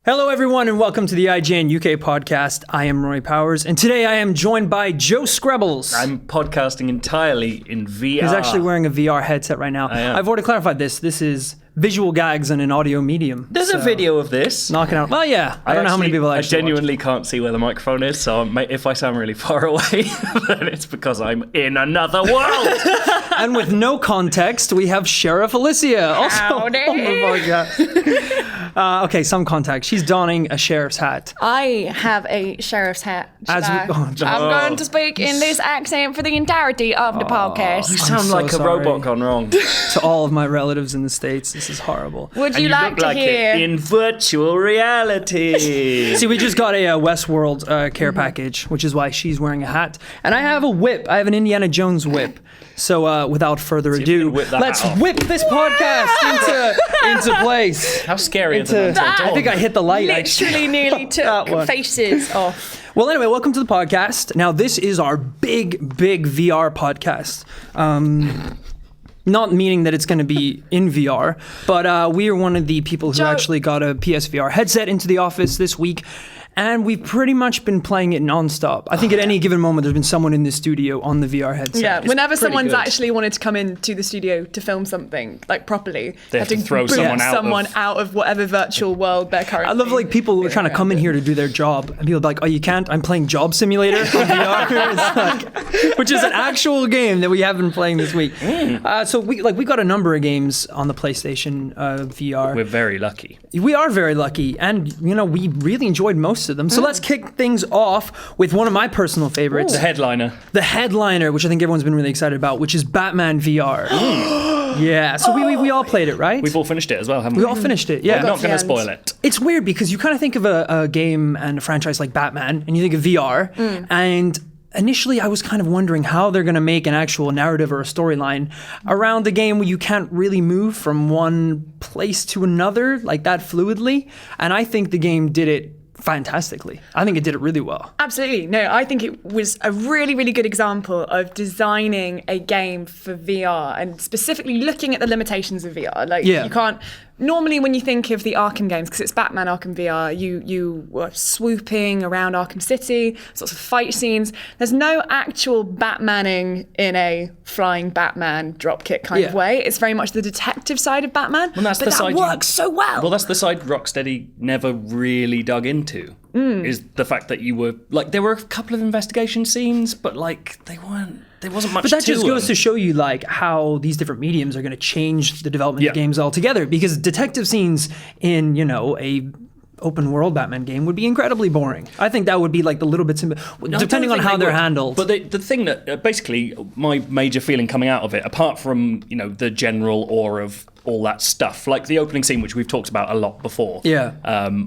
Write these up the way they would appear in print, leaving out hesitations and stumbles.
Hello, everyone, and welcome to the IGN UK podcast. I am Rory Powers, and today I am joined by Joe Screbbles. I'm podcasting entirely in VR. He's actually wearing a VR headset right now. I've already clarified this. This is visual gags in an audio medium. There's a video of this. Knocking out. Well, yeah. I don't know how many people actually I genuinely can't see where the microphone is, so if I sound really far away, then it's because I'm in another world. And with no context, we have Sheriff Alysia. Also on the podcast. Okay, some context. She's donning a sheriff's hat. I have a sheriff's hat. I'm going to speak in this accent for the entirety of the podcast. You sound like a robot gone wrong. To all of my relatives in the States, this is horrible. Would you like look to like hear? it in virtual reality. See, we just got a Westworld care package, which is why she's wearing a hat. And I have a whip. I have an Indiana Jones whip. So without further ado, let's whip this podcast into place. How scary is it? I think I hit the light. Literally nearly took faces off. Well, anyway, welcome to the podcast. Now, this is our big VR podcast. Not meaning that it's going to be in VR, but we are one of the people who actually got a PSVR headset into the office this week. And we've pretty much been playing it nonstop. I think at any given moment, there's been someone in the studio on the VR headset. Yeah, whenever someone's actually wanted to come into the studio to film something, like properly, they have to throw someone out of whatever virtual world they're currently. I love like people who are trying to come in here to do their job, and people are like, "Oh, you can't? I'm playing Job Simulator on VR," which is an actual game that we have been playing this week. So we got a number of games on the PlayStation VR. We're very lucky. We are very lucky, and we really enjoyed most of them. So let's kick things off with one of my personal favorites. The headliner. The headliner, which I think everyone's been really excited about, which is Batman VR. Yeah, so we all played it, right? We've all finished it as well, haven't we? We all finished it, yeah. We're not going to spoil it. It's weird because you kind of think of a game and a franchise like Batman, and you think of VR, and initially, I was kind of wondering how they're going to make an actual narrative or a storyline around the game where you can't really move from one place to another like that fluidly. And I think the game did it fantastically. I think it did it really well. Absolutely. No, I think it was a really, really good example of designing a game for VR and specifically looking at the limitations of VR. You can't. Normally, when you think of the Arkham games, because it's Batman Arkham VR, you were swooping around Arkham City, sorts of fight scenes. There's no actual Batmaning in a flying Batman dropkick kind of way. It's very much the detective side of Batman. Well, that's but the that side works so well. Well, that's the side Rocksteady never really dug into. Is the fact that you were there were a couple of investigation scenes, but there wasn't much. But that to just goes to show you how these different mediums are going to change the development of games altogether. Because detective scenes in a open world Batman game would be incredibly boring. I think that would be the little bits depending on how they're handled. But the thing that basically my major feeling coming out of it, apart from the general awe of all that stuff, like the opening scene, which we've talked about a lot before. Yeah.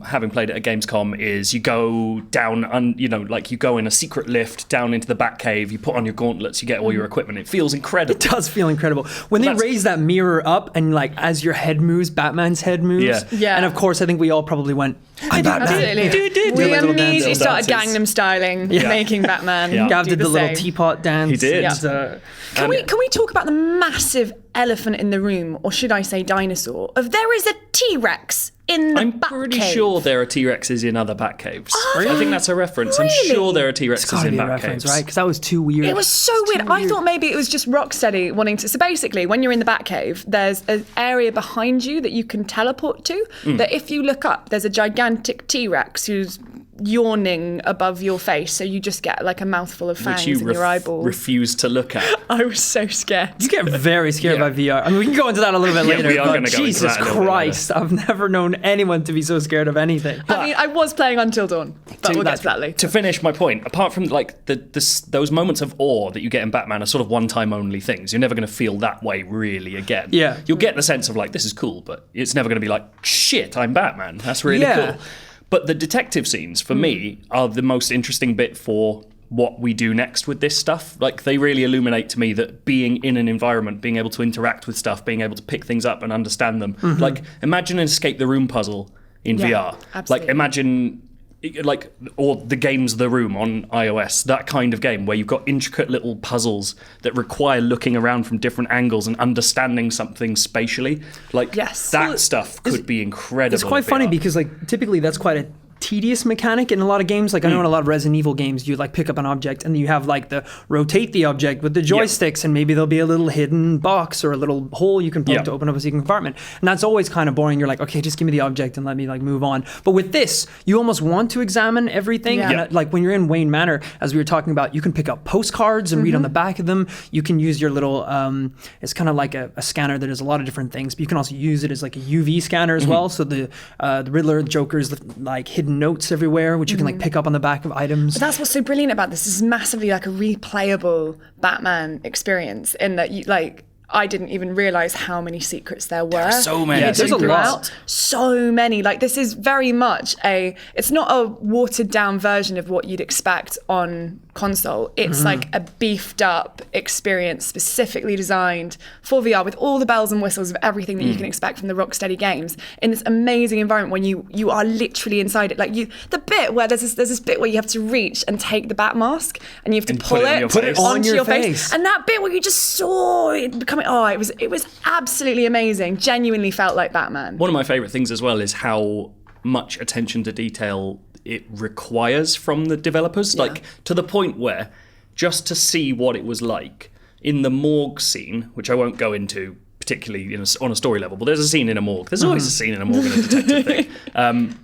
Having played it at Gamescom, is you go down and you go in a secret lift down into the Batcave. You put on your gauntlets, you get all your equipment. It feels incredible. It does feel incredible when they raise that mirror up and as your head moves, Batman's head moves. Yeah. And of course, I think we all probably went, "I'm Batman." Absolutely. We immediately started Gangnam styling, making Batman. Gav did the little teapot dance. He did. Can we talk about the massive elephant in the room, or should I say dinosaur, of there is a T-Rex in the Batcave? I'm pretty sure there are T-Rexes in other Batcaves. I think that's a reference. Really? I'm sure there are T-Rexes in Batcaves. Right? Because that was too weird. It was so weird. I thought maybe it was just Rocksteady wanting to... So basically, when you're in the Batcave, there's an area behind you that you can teleport to, that if you look up, there's a gigantic T-Rex who's yawning above your face, so you just get a mouthful of fangs in your eyeballs. Refuse to look at. I was so scared. You get very scared by VR. I mean, we can go into that a little bit later. We are but going to go into Jesus that a little Christ, I've never known anyone to be so scared of anything. I mean, I was playing Until Dawn, but we'll get to that later. To finish my point, apart from those moments of awe that you get in Batman are sort of one-time only things. You're never going to feel that way really again. Yeah. You'll get the sense of this is cool, but it's never going to be shit, I'm Batman. That's really cool. But the detective scenes, for me, are the most interesting bit for what we do next with this stuff. They really illuminate to me that being in an environment, being able to interact with stuff, being able to pick things up and understand them. Imagine an escape the room puzzle in VR. Absolutely. Imagine like, or the game's The Room on iOS, that kind of game where you've got intricate little puzzles that require looking around from different angles and understanding something spatially. Like, that stuff could be incredible. It's quite funny because, like, typically that's quite a tedious mechanic in a lot of games. Like, I know in a lot of Resident Evil games, you like pick up an object and you have like the rotate the object with the joysticks, and maybe there'll be a little hidden box or a little hole you can poke to open up a secret compartment. And that's always kind of boring. You're like, okay, just give me the object and let me like move on. But with this, you almost want to examine everything. And like when you're in Wayne Manor, as we were talking about, you can pick up postcards and read on the back of them. You can use your little, it's kind of like a scanner that does a lot of different things, but you can also use it as like a UV scanner as well. So the Riddler, Joker's like hidden notes everywhere, which you can like pick up on the back of items. But that's what's so brilliant about this. This is massively like a replayable Batman experience in that you like, I didn't even realize how many secrets there were. There are so many. Yeah, there's a lot. So many. Like, this is very much it's not a watered down version of what you'd expect on console. It's like a beefed up experience specifically designed for VR with all the bells and whistles of everything that you can expect from the Rocksteady games in this amazing environment when you are literally inside it. Like, the bit where there's this bit where you have to reach and take the bat mask and you have to pull it onto your face. And that bit where you just saw it becoming, it was absolutely amazing. Genuinely felt like Batman. One of my favourite things as well is how much attention to detail it requires from the developers, like to the point where just to see what it was like in the morgue scene, which I won't go into particularly on a story level, but there's a scene in a morgue. There's always a scene in a morgue in a detective thing.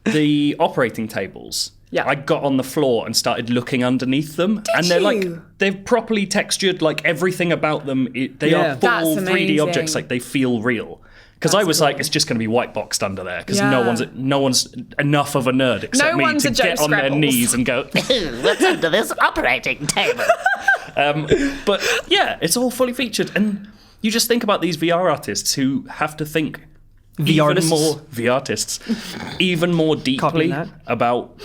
The operating tables, I got on the floor and started looking underneath them. And they've properly textured, like everything about them. They are full 3D objects, like they feel real. Because I was like, it's just going to be white boxed under there. Because no one's enough of a nerd except me to get on their knees and go, what's under this operating table? But yeah, it's all fully featured. And you just think about these VR artists who have to think even more deeply about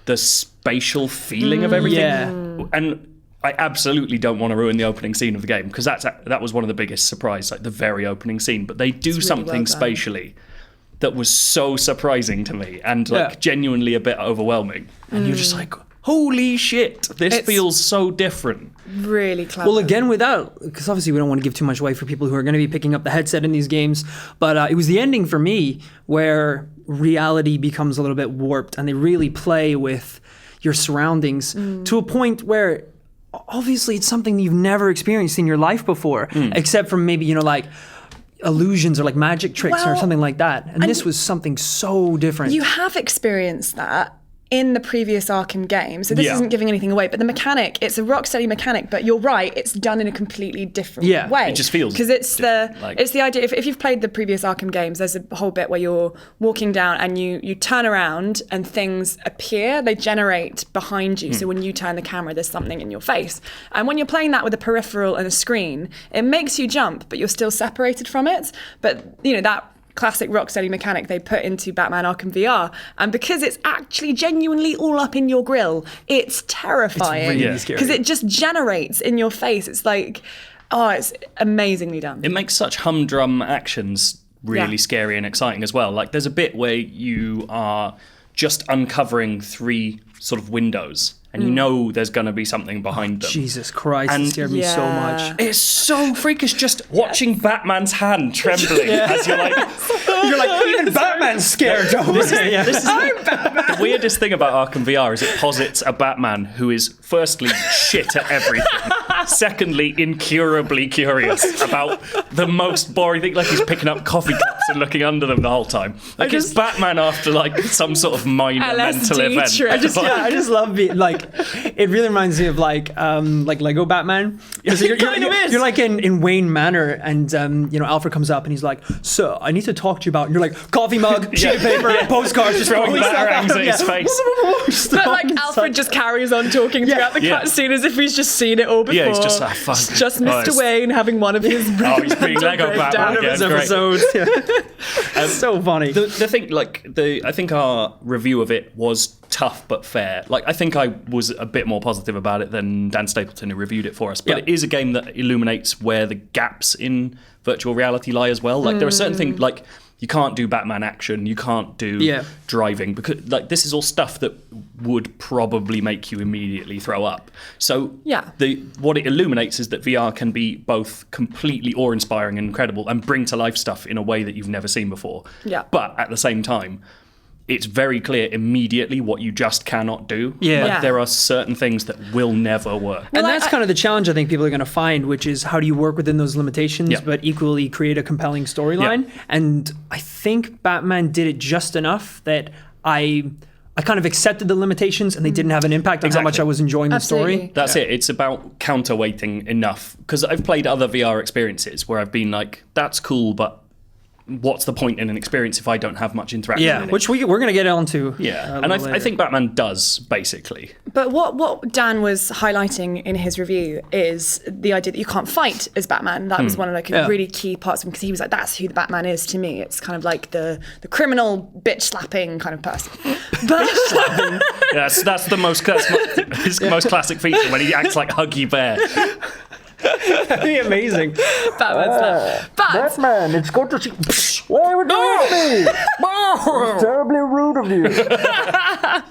the spatial feeling of everything. And I absolutely don't want to ruin the opening scene of the game, because that was one of the biggest surprises, like the very opening scene. But they do something spatially that was so surprising to me and like genuinely a bit overwhelming. And you're just like, holy shit, this feels so different. Really clever. Well, again, because obviously we don't want to give too much away for people who are going to be picking up the headset in these games, but it was the ending for me where reality becomes a little bit warped and they really play with your surroundings to a point where obviously it's something you've never experienced in your life before, except from maybe, like illusions or like magic tricks or something like that. And this was something so different. You have experienced that in the previous Arkham game, so this isn't giving anything away, but the mechanic, it's a Rocksteady mechanic, but you're right, it's done in a completely different way. It just feels because it's the idea, if you've played the previous Arkham games, there's a whole bit where you're walking down and you turn around and things appear, they generate behind you, so when you turn the camera there's something in your face, and when you're playing that with a peripheral and a screen, it makes you jump, but you're still separated from it. But that classic Rocksteady mechanic they put into Batman Arkham VR, and because it's actually genuinely all up in your grill, it's terrifying. It's really scary. Because it just generates in your face. It's like, it's amazingly done. It makes such humdrum actions really scary and exciting as well. Like there's a bit where you are just uncovering 3 sort of windows, and you know there's going to be something behind them. Jesus Christ, it scared me so much. It's so freakish just watching Batman's hand trembling as you're like, even Batman's scared. This is the weirdest thing about Arkham VR is it posits a Batman who is firstly shit at everything, secondly incurably curious about the most boring thing, like he's picking up coffee cups and looking under them the whole time. Like it's Batman after like some sort of minor mental event. I just love it. Like it really reminds me of like Lego Batman. You're like in Wayne Manor, and Alfred comes up and he's like, "So I need to talk to you about." And you're like, coffee mug, sheet of paper, postcards, just throwing batarangs at his face. But like Alfred just carries on talking throughout the cutscene as if he's just seen it all before. Yeah, it's just like fuck. It's just Mr. Wayne having one of his he's being Lego Batman again. Episodes. So funny. The thing, I think our review of it was tough but fair. Like I think I was a bit more positive about it than Dan Stapleton, who reviewed it for us. But it is a game that illuminates where the gaps in virtual reality lie as well. Like there are certain things, like You can't do Batman action. You can't do driving, because like this is all stuff that would probably make you immediately throw up. So what it illuminates is that VR can be both completely awe-inspiring and incredible and bring to life stuff in a way that you've never seen before. Yeah. But at the same time, it's very clear immediately what you just cannot do. There are certain things that will never work. And that's kind of the challenge I think people are going to find, which is how do you work within those limitations, but equally create a compelling storyline. And I think Batman did it just enough that I kind of accepted the limitations and they didn't have an impact on how much I was enjoying the story. That's it. It's about counterweighting enough. Because I've played other VR experiences where I've been like, that's cool, but what's the point in an experience if I don't have much interaction in it? Which we're going to get onto. And I think Batman does, basically. But what Dan was highlighting in his review is the idea that you can't fight as Batman. That was one of like really key parts of him, because he was like, that's who the Batman is to me. It's kind of like the criminal bitch slapping kind of person. But Yes, that's his most classic feature, when he acts like Huggy Bear. That'd be amazing. Batman, it's good to see. What are you doing with me? It's terribly rude of you.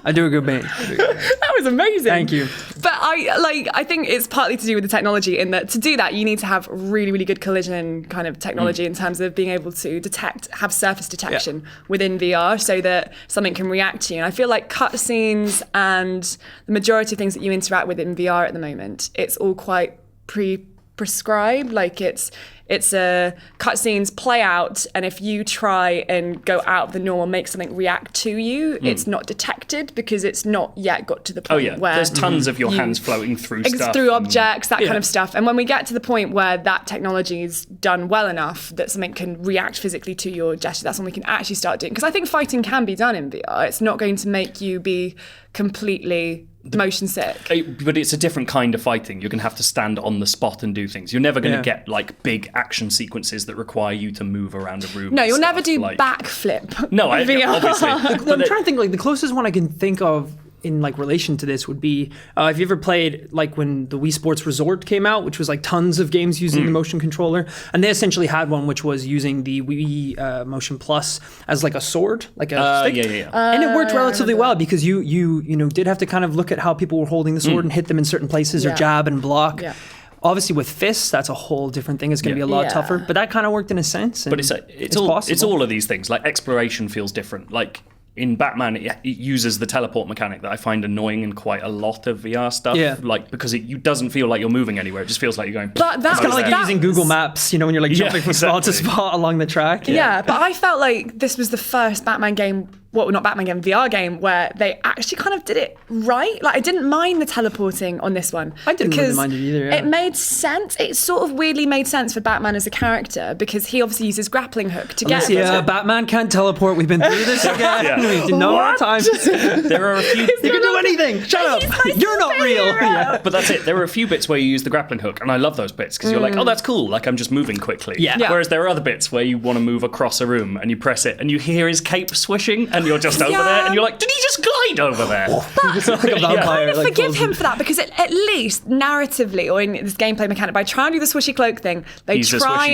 I do a good bait. that was amazing. Thank you. But I think it's partly to do with the technology, in that to do that you need to have really, really good collision kind of technology in terms of being able to have surface detection within VR so that something can react to you. And I feel like cutscenes and the majority of things that you interact with in VR at the moment, it's all quite prescribed. Like it's cutscenes play out, and if you try and go out of the norm or make something react to you, it's not detected because it's not yet got to the point where there's tons of your hands floating through stuff, through objects, that kind of stuff. And when we get to the point where that technology is done well enough that something can react physically to your gesture, that's when we can actually start doing. Because I think fighting can be done in VR. It's not going to make you be completely motion sick. But it's a different kind of fighting. You're going to have to stand on the spot and do things. You're never going to get like big action sequences that require you to move around a room. No, you'll never do backflip. No, obviously. I'm trying to think, like the closest one I can think of in like relation to this would be if you ever played like when the Wii Sports Resort came out, which was like tons of games using the motion controller, and they essentially had one which was using the Wii Motion Plus as like a sword, like a stick. And it worked relatively well because you did have to kind of look at how people were holding the sword and hit them in certain places or jab and block. Obviously, with fists, that's a whole different thing. It's going to be a lot tougher, but that kind of worked in a sense. But it's all of these things. Like exploration feels different. Like in Batman, it uses the teleport mechanic that I find annoying in quite a lot of VR stuff. Like because it doesn't feel like you're moving anywhere. It just feels like you're going. But that's kind of like using Google Maps, when you're like jumping from spot to spot along the track. Yeah, but I felt like this was the first Batman game. Well, not Batman game, VR game, where they actually kind of did it right. Like, I didn't mind the teleporting on this one. I didn't really mind it either. It made sense. It sort of weirdly made sense for Batman as a character because he obviously uses grappling hook to get. Batman can't teleport. We've been through this again. We've no more time. There are a few. You can do anything. Shut up. You're not real. But that's it. There are a few bits where you use the grappling hook, and I love those bits because you're like, oh, that's cool. Like I'm just moving quickly. Whereas there are other bits where you want to move across a room and you press it and you hear his cape swishing and you're just over there. And you're like, did he just glide over there? But I kind of forgive him for that because at least narratively or in this gameplay mechanic, by trying to do the swishy cloak thing, they try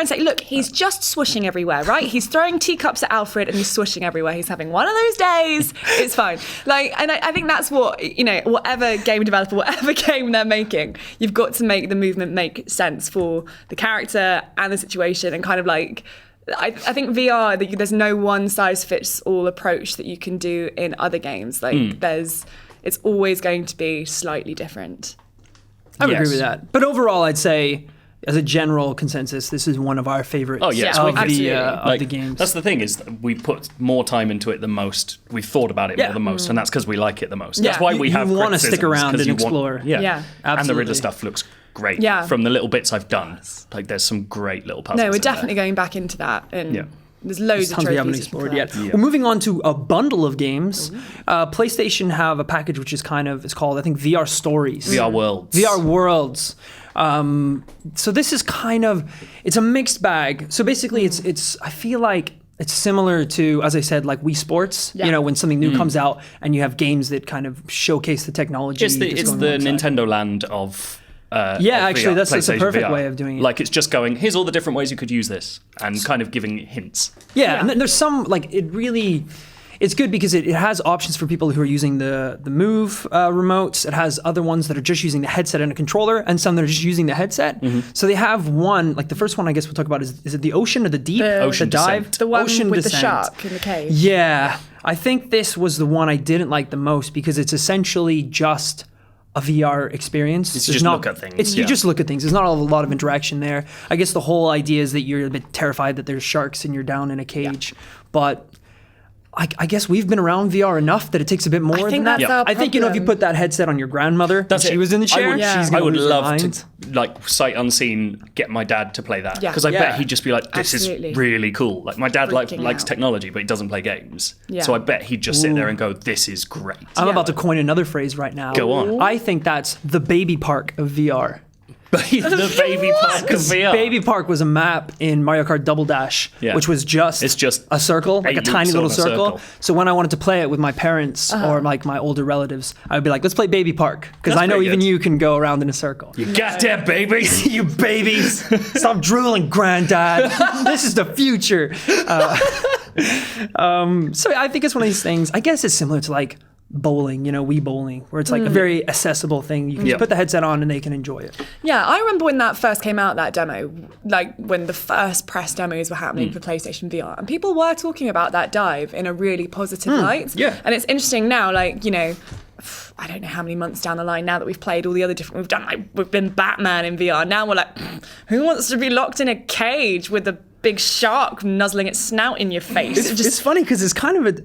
and say, look, he's just swishing everywhere, right? He's throwing teacups at Alfred and he's swishing everywhere. He's having one of those days. It's fine. And I think that's what, whatever game developer, whatever game they're making, you've got to make the movement make sense for the character and the situation and kind of like. I think VR, there's no one-size-fits-all approach that you can do in other games. It's always going to be slightly different. I would agree with that. But overall, I'd say, as a general consensus, this is one of our favorites of the games. That's the thing, is we put more time into it than most. We've thought about it more than most, and that's because we like it the most. That's why we have you want to stick around and explore. Absolutely. And the Riddler stuff looks great. From the little bits I've done, like there's some great little puzzles. No, we're definitely going back into that, and there's loads of trophies we haven't explored yet. Well, moving on to a bundle of games. PlayStation have a package which is it's called, I think, VR Stories. VR Worlds. VR Worlds. So this is it's a mixed bag. So basically, it's I feel like it's similar to, as I said, like Wii Sports. When something new comes out and you have games that kind of showcase the technology. It's the Nintendo Land of actually, that's a PlayStation perfect VR. way of doing it. Like, it's just going, here's all the different ways you could use this, and kind of giving hints. Yeah, and then there's some, like, it's good because it has options for people who are using the Move remotes. It has other ones that are just using the headset and a controller, and some that are just using the headset. So they have one, like the first one I guess we'll talk about is it the Ocean or the Deep? Ocean Dive? Descent. The one Ocean with Descent. the shark in the cave. Yeah, I think this was the one I didn't like the most because it's essentially just a VR experience. It's just look at things. You just look at things. There's not a lot of interaction there. I guess the whole idea is that you're a bit terrified that there's sharks and you're down in a cage. But I guess we've been around VR enough that it takes a bit more than that. that's our I think, if you put that headset on your grandmother, That's she it. was in the chair, she's I gonna would lose her love mind. to, like, sight unseen, get my dad to play that. Yeah. Because I Yeah. bet he'd just be like, this Absolutely. is really cool. Like, my dad likes Freaking out. technology, but he doesn't play games. Yeah. So I bet he'd just sit there and go, this is great. I'm about to coin another phrase right now. Go on. I think that's the baby park of VR. The baby park of VR. Baby Park was a map in Mario Kart Double Dash, Yeah. which was just a a circle, like a 8 tiny loops little on a circle. circle. So when I wanted to play it with my parents or like my older relatives, I would be like, let's play Baby Park. Because That's I know pretty even good. you can go around in a circle. You goddamn babies. You babies, stop drooling, granddad. This is the future. So I think it's one of these things. I guess it's similar to like bowling, Wii bowling, where it's like a very accessible thing. You can just put the headset on and they can enjoy it. Yeah, I remember when that first came out, that demo, like when the first press demos were happening for PlayStation VR, and people were talking about that dive in a really positive light. Yeah. And it's interesting now, like, I don't know how many months down the line now that we've played all the other different, we've been Batman in VR. Now we're like, who wants to be locked in a cage with a big shark nuzzling its snout in your face? It's funny because it's kind of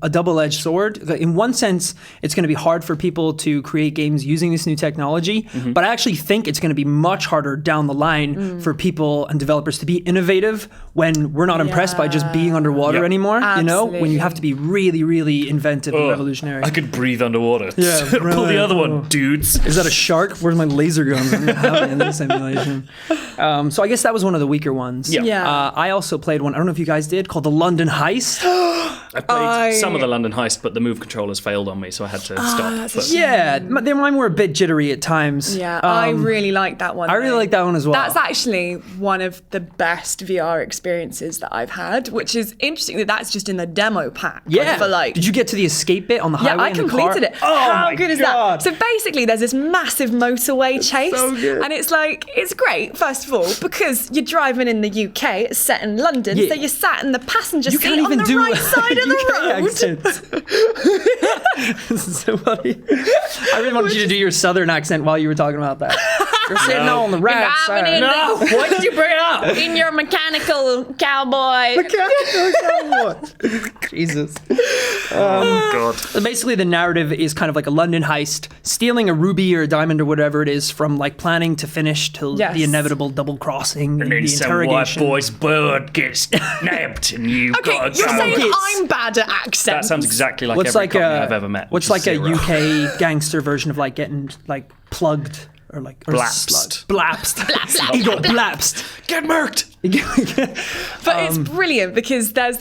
a double-edged sword. In one sense, it's going to be hard for people to create games using this new technology, but I actually think it's going to be much harder down the line for people and developers to be innovative when we're not impressed by just being underwater Yep. anymore. Absolutely. When you have to be really, really inventive and revolutionary. I could breathe underwater. Yeah, Pull the other one, dudes. Is that a shark? Where's my laser guns? I'm gonna have it in this simulation. So I guess that was one of the weaker ones. Yeah. I also played one, I don't know if you guys did, called the London Heist. I played some of the London Heist, but the Move controllers failed on me, so I had to stop. But Yeah, mine were a bit jittery at times. Yeah, I really like that one. I really like that one as well. That's actually one of the best VR experiences that I've had, which is interesting that that's just in the demo pack. Yeah. For like, Did you get to the escape bit on the highway? yeah, I in the car? completed it. Oh, How my good is God. that? So basically, there's this massive motorway chase, so good. and it's like, it's great, first of all, because you're driving in the UK, it's set in London, Yeah. so you're sat in the passenger You seat can't on even the do right side of the UK road. accent. This is so funny. I really wanted you to do your southern accent while you were talking about that. You're sitting on the right Driving side. in no, why did you bring it up? in your mechanical cowboy. Jesus. Oh God. So basically, the narrative is kind of like a London heist, stealing a ruby or a diamond or whatever it is from like planning to finish till Yes. the inevitable double crossing and And then the some white interrogation. boy's bird gets nabbed, and you've Okay, got you're to saying gets- I'm bad at accents. That sounds exactly like What's every like company a I've ever met. What's which like is a zero. UK gangster version of like getting like plugged or like or Blapsed. slugged. Blapsed. He got blapsed. Get murked. But it's brilliant because there's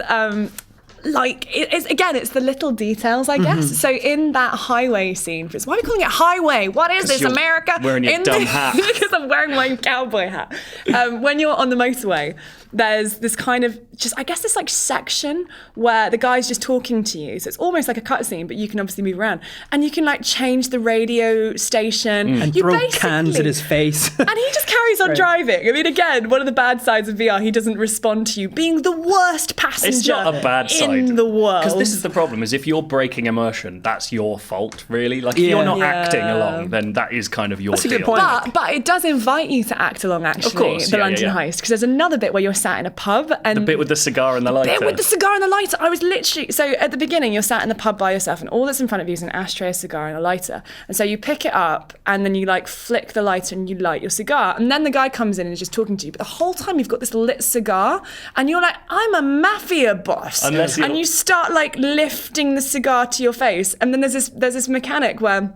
like it's the little details, I guess. So in that highway scene, why are we calling it highway? What is this, you're America? wearing your dumb hat. Because I'm wearing my cowboy hat. When you're on the motorway, there's this kind of this like section where the guy's just talking to you. So it's almost like a cutscene, but you can obviously move around and you can like change the radio station And you throw cans at his face. and he just carries on driving. I mean, again, one of the bad sides of VR, he doesn't respond to you, being the worst passenger It's not a bad side. in the world. Because this is the problem: is if you're breaking immersion, that's your fault, really. Like if you're not Yeah. acting along, then that is kind of your That's a deal. good point. But it does invite you to act along, actually, course, the yeah, London yeah. heist, because there's another bit where you're sat in a pub and The bit with the cigar and the lighter. bit with the cigar and the lighter. I was literally, so at the beginning, you're sat in the pub by yourself and all that's in front of you is an ashtray, a cigar and a lighter. And so you pick it up and then you like flick the lighter and you light your cigar. And then the guy comes in and is just talking to you. But the whole time you've got this lit cigar and you're like, I'm a mafia boss. Unless you're- and you start like lifting the cigar to your face. And then there's this mechanic where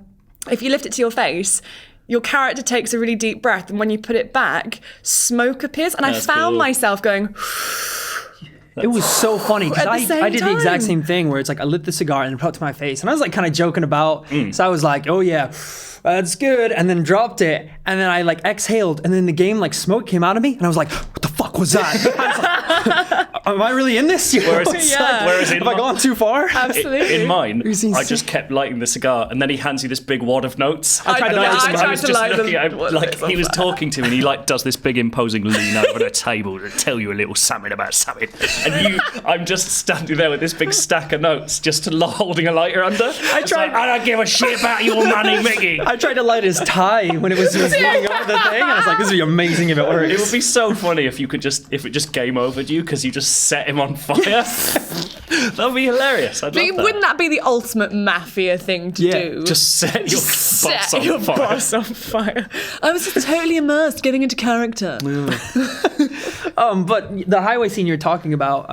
if you lift it to your face, your character takes a really deep breath, and when you put it back, smoke appears. And That's I found cool. myself going, It was so funny because At the same I did the exact time. same thing where it's like I lit the cigar and then put it to my face and I was like kind of joking about. So I was like, oh yeah, that's good. And then dropped it. And then I like exhaled, and then the game like smoke came out of me, and I was like, "What the fuck was that?" I was like, am I really in this? Whereas have I gone too far? Absolutely. In mine, I just kept lighting the cigar, and then he hands you this big wad of notes. I tried to light them. Like he was talking to me, and he like does this big imposing lean over the table to tell you a little something about something, and I'm just standing there with this big stack of notes, just holding a lighter under. I don't give a shit about your money, Mickey. I tried to light his tie when it was leaning over the thing, and I was like, "This would be amazing if it works." It would be so funny if it just game overed you because you just set him on fire. That would be hilarious. Wouldn't that be the ultimate mafia thing to do? Just set your boss on fire. I was just totally immersed, getting into character. But the highway scene you're talking about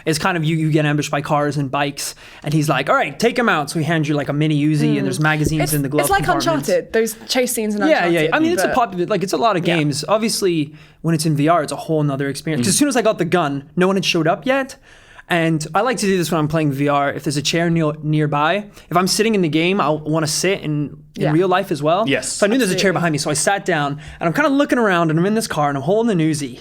is kind of you get ambushed by cars and bikes, and he's like, "All right, take him out." So he hands you like a mini Uzi, and there's magazines in the glove compartment. It's like Uncharted, those chase scenes in Uncharted. Yeah. I mean, it's a popular, like it's a lot of games. Obviously, when it's in VR, it's a whole nother experience. Because as soon as I got the gun, no one had showed up yet. And I like to do this when I'm playing VR. If there's a chair nearby, if I'm sitting in the game, I'll want to sit in real life as well. Yes. So I knew there's a chair behind me, so I sat down, and I'm kind of looking around, and I'm in this car, and I'm holding an Uzi.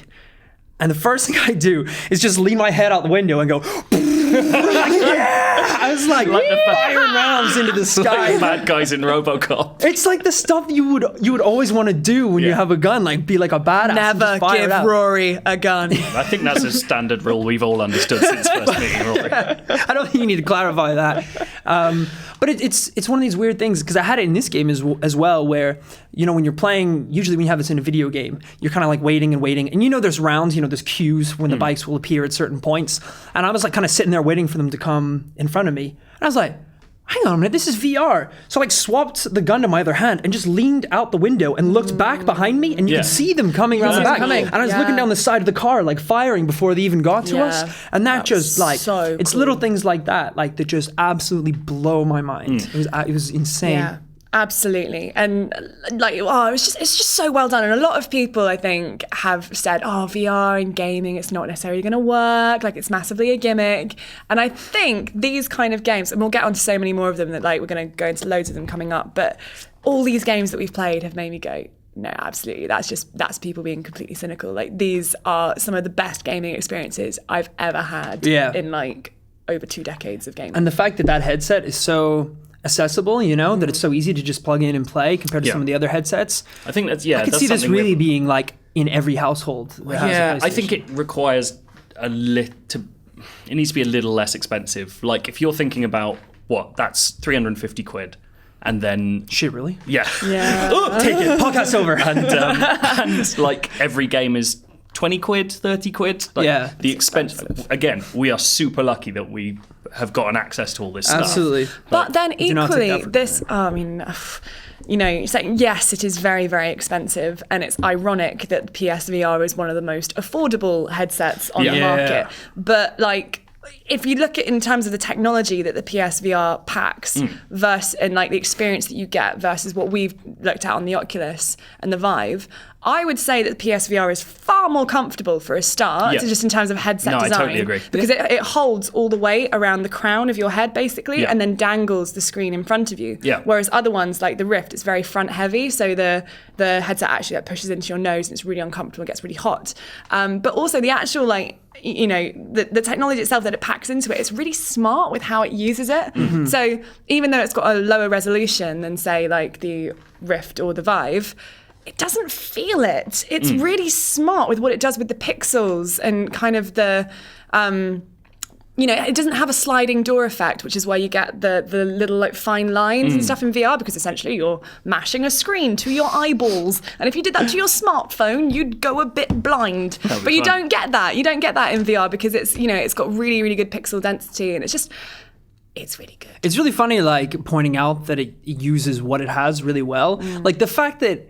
And the first thing I do is just lean my head out the window and go, yeah! I was like firing rounds into the sky. Like bad guys in RoboCop. It's like the stuff that you would always want to do when you have a gun, like be like a badass. Never give Rory a gun. I think that's a standard rule we've all understood since first meeting Rory. I don't think you need to clarify that. But it's one of these weird things, because I had it in this game as well, where, you know, when you're playing, usually when you have this in a video game, you're kind of like waiting, and you know there's rounds, you know, there's cues when the bikes will appear at certain points, and I was like kind of sitting there waiting for them to come in front of me, and I was like, hang on a minute, this is VR. So I like swapped the gun to my other hand and just leaned out the window and looked back behind me, and you could see them coming around the back. And I was looking down the side of the car, like firing before they even got to us. And that just like, so it's cool. little things like that just absolutely blow my mind. It was insane. Yeah. Absolutely. And like, it's just so well done. And a lot of people, I think, have said, VR and gaming, it's not necessarily going to work. Like, it's massively a gimmick. And I think these kind of games, and we'll get onto so many more of them that like we're going to go into loads of them coming up, but all these games that we've played have made me go, no, absolutely. That's people being completely cynical. Like, these are some of the best gaming experiences I've ever had in like over 2 decades of gaming. And the fact that headset is so accessible, you know, that it's so easy to just plug in and play compared to some of the other headsets. I think that's I could see this really being like in every household that has a PlayStation. I think it requires it needs to be a little less expensive. Like if you're thinking about that's 350 quid. And then shit, really? Yeah. Take it. Podcast over. And like every game is 20 quid, 30 quid. Like, the expense. Again, we are super lucky that we have gotten access to all this stuff. Absolutely. But then equally, this, you know, you're saying, yes, it is very, very expensive. And it's ironic that PSVR is one of the most affordable headsets on the market. But like, if you look at in terms of the technology that the PSVR packs versus and like the experience that you get versus what we've looked at on the Oculus and the Vive, I would say that the PSVR is far more comfortable for a start, just in terms of headset design. I totally agree. Because it holds all the weight around the crown of your head, basically, and then dangles the screen in front of you. Yeah. Whereas other ones, like the Rift, it's very front heavy, so the headset actually pushes into your nose and it's really uncomfortable, it gets really hot. But also the actual, like, you know, the technology itself that it packs into it, it's really smart with how it uses it. Mm-hmm. So even though it's got a lower resolution than, say, like the Rift or the Vive, it doesn't feel it. It's really smart with what it does with the pixels and kind of the, you know, it doesn't have a sliding door effect, which is why you get the little like fine lines and stuff in VR, because essentially you're mashing a screen to your eyeballs. And if you did that to your smartphone, you'd go a bit blind. But you don't get that. You don't get that in VR because it's, you know, it's got really, really good pixel density, and it's really good. It's really funny, like, pointing out that it uses what it has really well. Like the fact that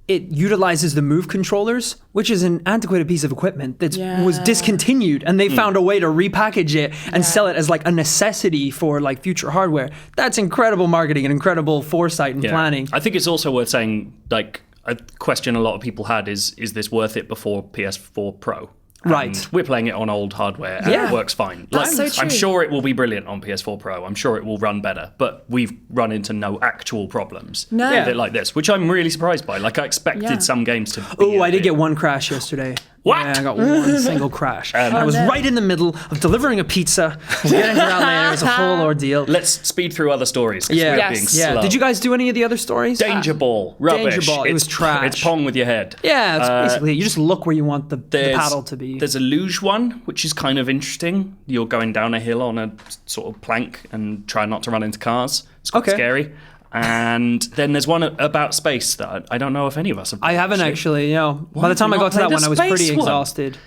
it utilizes the Move controllers, which is an antiquated piece of equipment that was discontinued, and they found a way to repackage it and sell it as like a necessity for like future hardware. That's incredible marketing and incredible foresight and planning. I think it's also worth saying, like, a question a lot of people had is this worth it before PS4 Pro? Right. And we're playing it on old hardware, and it works fine. That's so true. I'm sure it will be brilliant on PS4 Pro. I'm sure it will run better, but we've run into no actual problems with it like this, which I'm really surprised by. Like, I expected some games to be I did get one crash yesterday. What? Yeah, I got one single crash. I was right in the middle of delivering a pizza. Getting around there, it was a whole ordeal. Let's speed through other stories. We're being slow. Did you guys do any of the other stories? Danger Ball, rubbish. Danger Ball, it was trash. It's Pong with your head. Yeah, it's basically, you just look where you want the paddle to be. There's a luge one, which is kind of interesting. You're going down a hill on a sort of plank and try not to run into cars. It's quite scary. And then there's one about space that I don't know if any of us have played. I haven't actually, By the time I got to that one, I was pretty exhausted.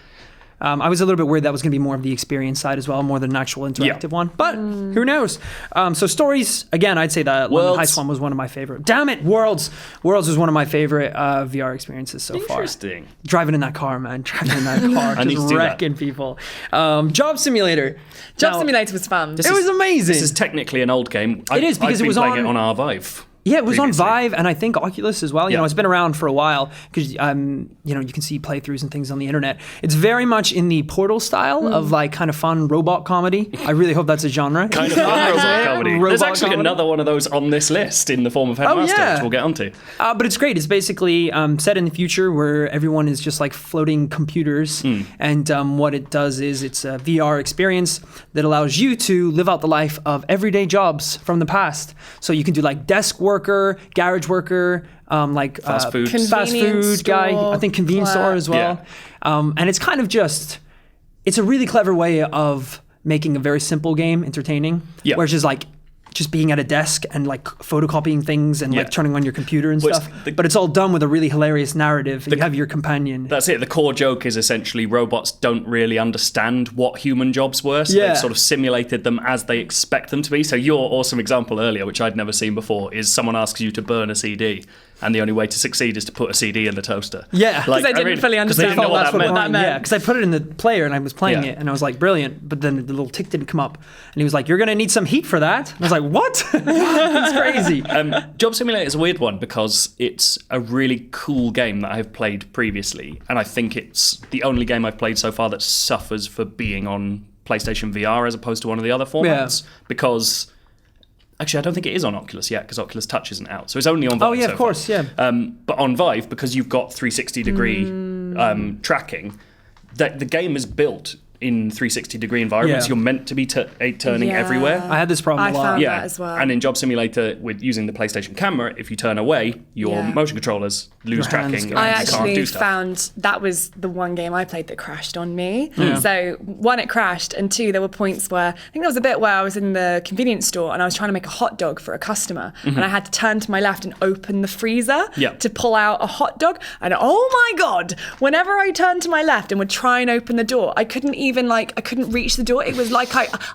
I was a little bit worried that was going to be more of the experience side as well, more than an actual interactive one. But who knows? So stories, again, I'd say that London Heist one was one of my favorite. Damn it, Worlds. Worlds was one of my favorite VR experiences so far. Interesting. Driving in that car, man. Driving in that car, just wrecking people. Job Simulator. Job Simulator was fun. It was amazing. This is technically an old game. It is, because I've it was been playing it on our Vive. Yeah, it was on Vive and I think Oculus as well. You know, it's been around for a while because, you can see playthroughs and things on the internet. It's very much in the Portal style of like kind of fun robot comedy. I really hope that's a genre. Kind of fun robot comedy. There's actually another one of those on this list in the form of Headmaster, which we'll get onto. But it's great. It's basically set in the future where everyone is just like floating computers. And what it does is it's a VR experience that allows you to live out the life of everyday jobs from the past. So you can do like desk worker, garage worker, like fast food guy. I think convenience store as well. And it's kind of it's a really clever way of making a very simple game entertaining. Where it's just being at a desk and like photocopying things and like turning on your computer and stuff. But it's all done with a really hilarious narrative. And you have your companion. That's it. The core joke is essentially robots don't really understand what human jobs were. So they've sort of simulated them as they expect them to be. So your awesome example earlier, which I'd never seen before, is someone asks you to burn a CD. And the only way to succeed is to put a CD in the toaster. Yeah. Because I didn't fully understand what that meant. Yeah, because I put it in the player and I was playing it and I was like, brilliant. But then the little tick didn't come up. And he was like, you're going to need some heat for that. And I was like, what? It's crazy. Job Simulator is a weird one because it's a really cool game that I've played previously. And I think it's the only game I've played so far that suffers for being on PlayStation VR as opposed to one of the other formats. Because... Actually, I don't think it is on Oculus yet because Oculus Touch isn't out. So it's only on Vive. Oh, yeah, of course, yeah. But on Vive, because you've got 360-degree tracking, the game is built in 360-degree environments. You're meant to be turning everywhere. I had this problem a lot. I found that as well. And in Job Simulator, with using the PlayStation camera, if you turn away, your motion controllers lose tracking. I and you can't do stuff. found that was the one game I played that crashed on me. So one, it crashed, and two, there were points where I think there was a bit where I was in the convenience store and I was trying to make a hot dog for a customer, and I had to turn to my left and open the freezer to pull out a hot dog. And oh my god, whenever I turned to my left and would try and open the door, I couldn't reach the door. It was like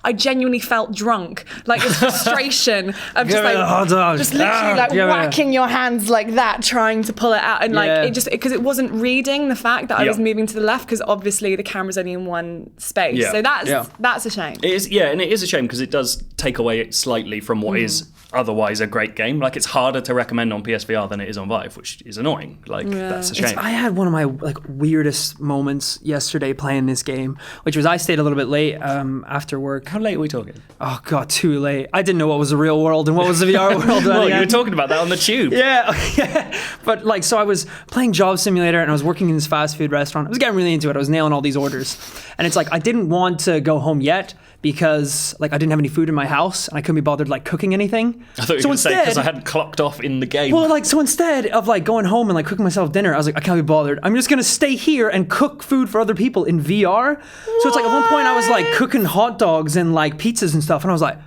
I genuinely felt drunk, like this frustration of just literally whacking your hands like that, trying to pull it out, and because it wasn't reading the fact that I was moving to the left because obviously the camera's only in one space. So that's a shame. It is, and it is a shame because it does take away slightly from what is otherwise a great game. Like, it's harder to recommend on PSVR than it is on Vive, which is annoying. That's a shame. I had one of my weirdest moments yesterday playing this game, which was I stayed a little bit late after work. How late are we talking? Oh god, too late. I didn't know what was the real world and what was the VR world. Well, you were talking about that on the tube. But so I was playing Job Simulator and I was working in this fast food restaurant. I was getting really into it. I was nailing all these orders, and it's like I didn't want to go home yet because I didn't have any food in my house and I couldn't be bothered cooking anything. I thought you were going to say because I hadn't clocked off in the game. Well, so instead of going home and cooking myself dinner, I was like, I can't be bothered. I'm just going to stay here and cook food for other people in VR. So it's at one point I was cooking hot dogs and pizzas and stuff, and I was like,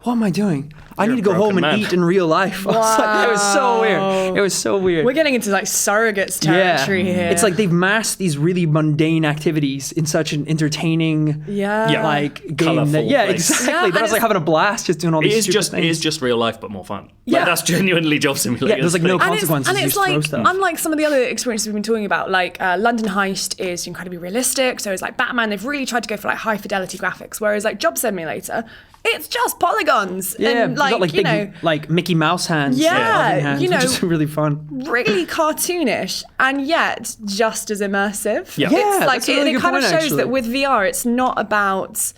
what am I doing? I need to go home and eat in real life. I was like, it was so weird. It was so weird. We're getting into surrogates territory here. It's they've masked these really mundane activities in such an entertaining, game. Colourful Exactly. But I was having a blast just doing all these stupid things. It is just real life, but more fun. That's genuinely Job Simulator. Yeah, there's no consequences. And it's unlike some of the other experiences we've been talking about, London Heist is incredibly realistic. So it's Batman, they've really tried to go for high fidelity graphics, whereas Job Simulator, it's just polygons. Yeah, and like, got like you big, know, like Mickey Mouse hands. Yeah, hands, you know, which is really fun. Really cartoonish and yet just as immersive. Yeah. It's like that's a really it good kind of point, shows actually. that with VR, it's not about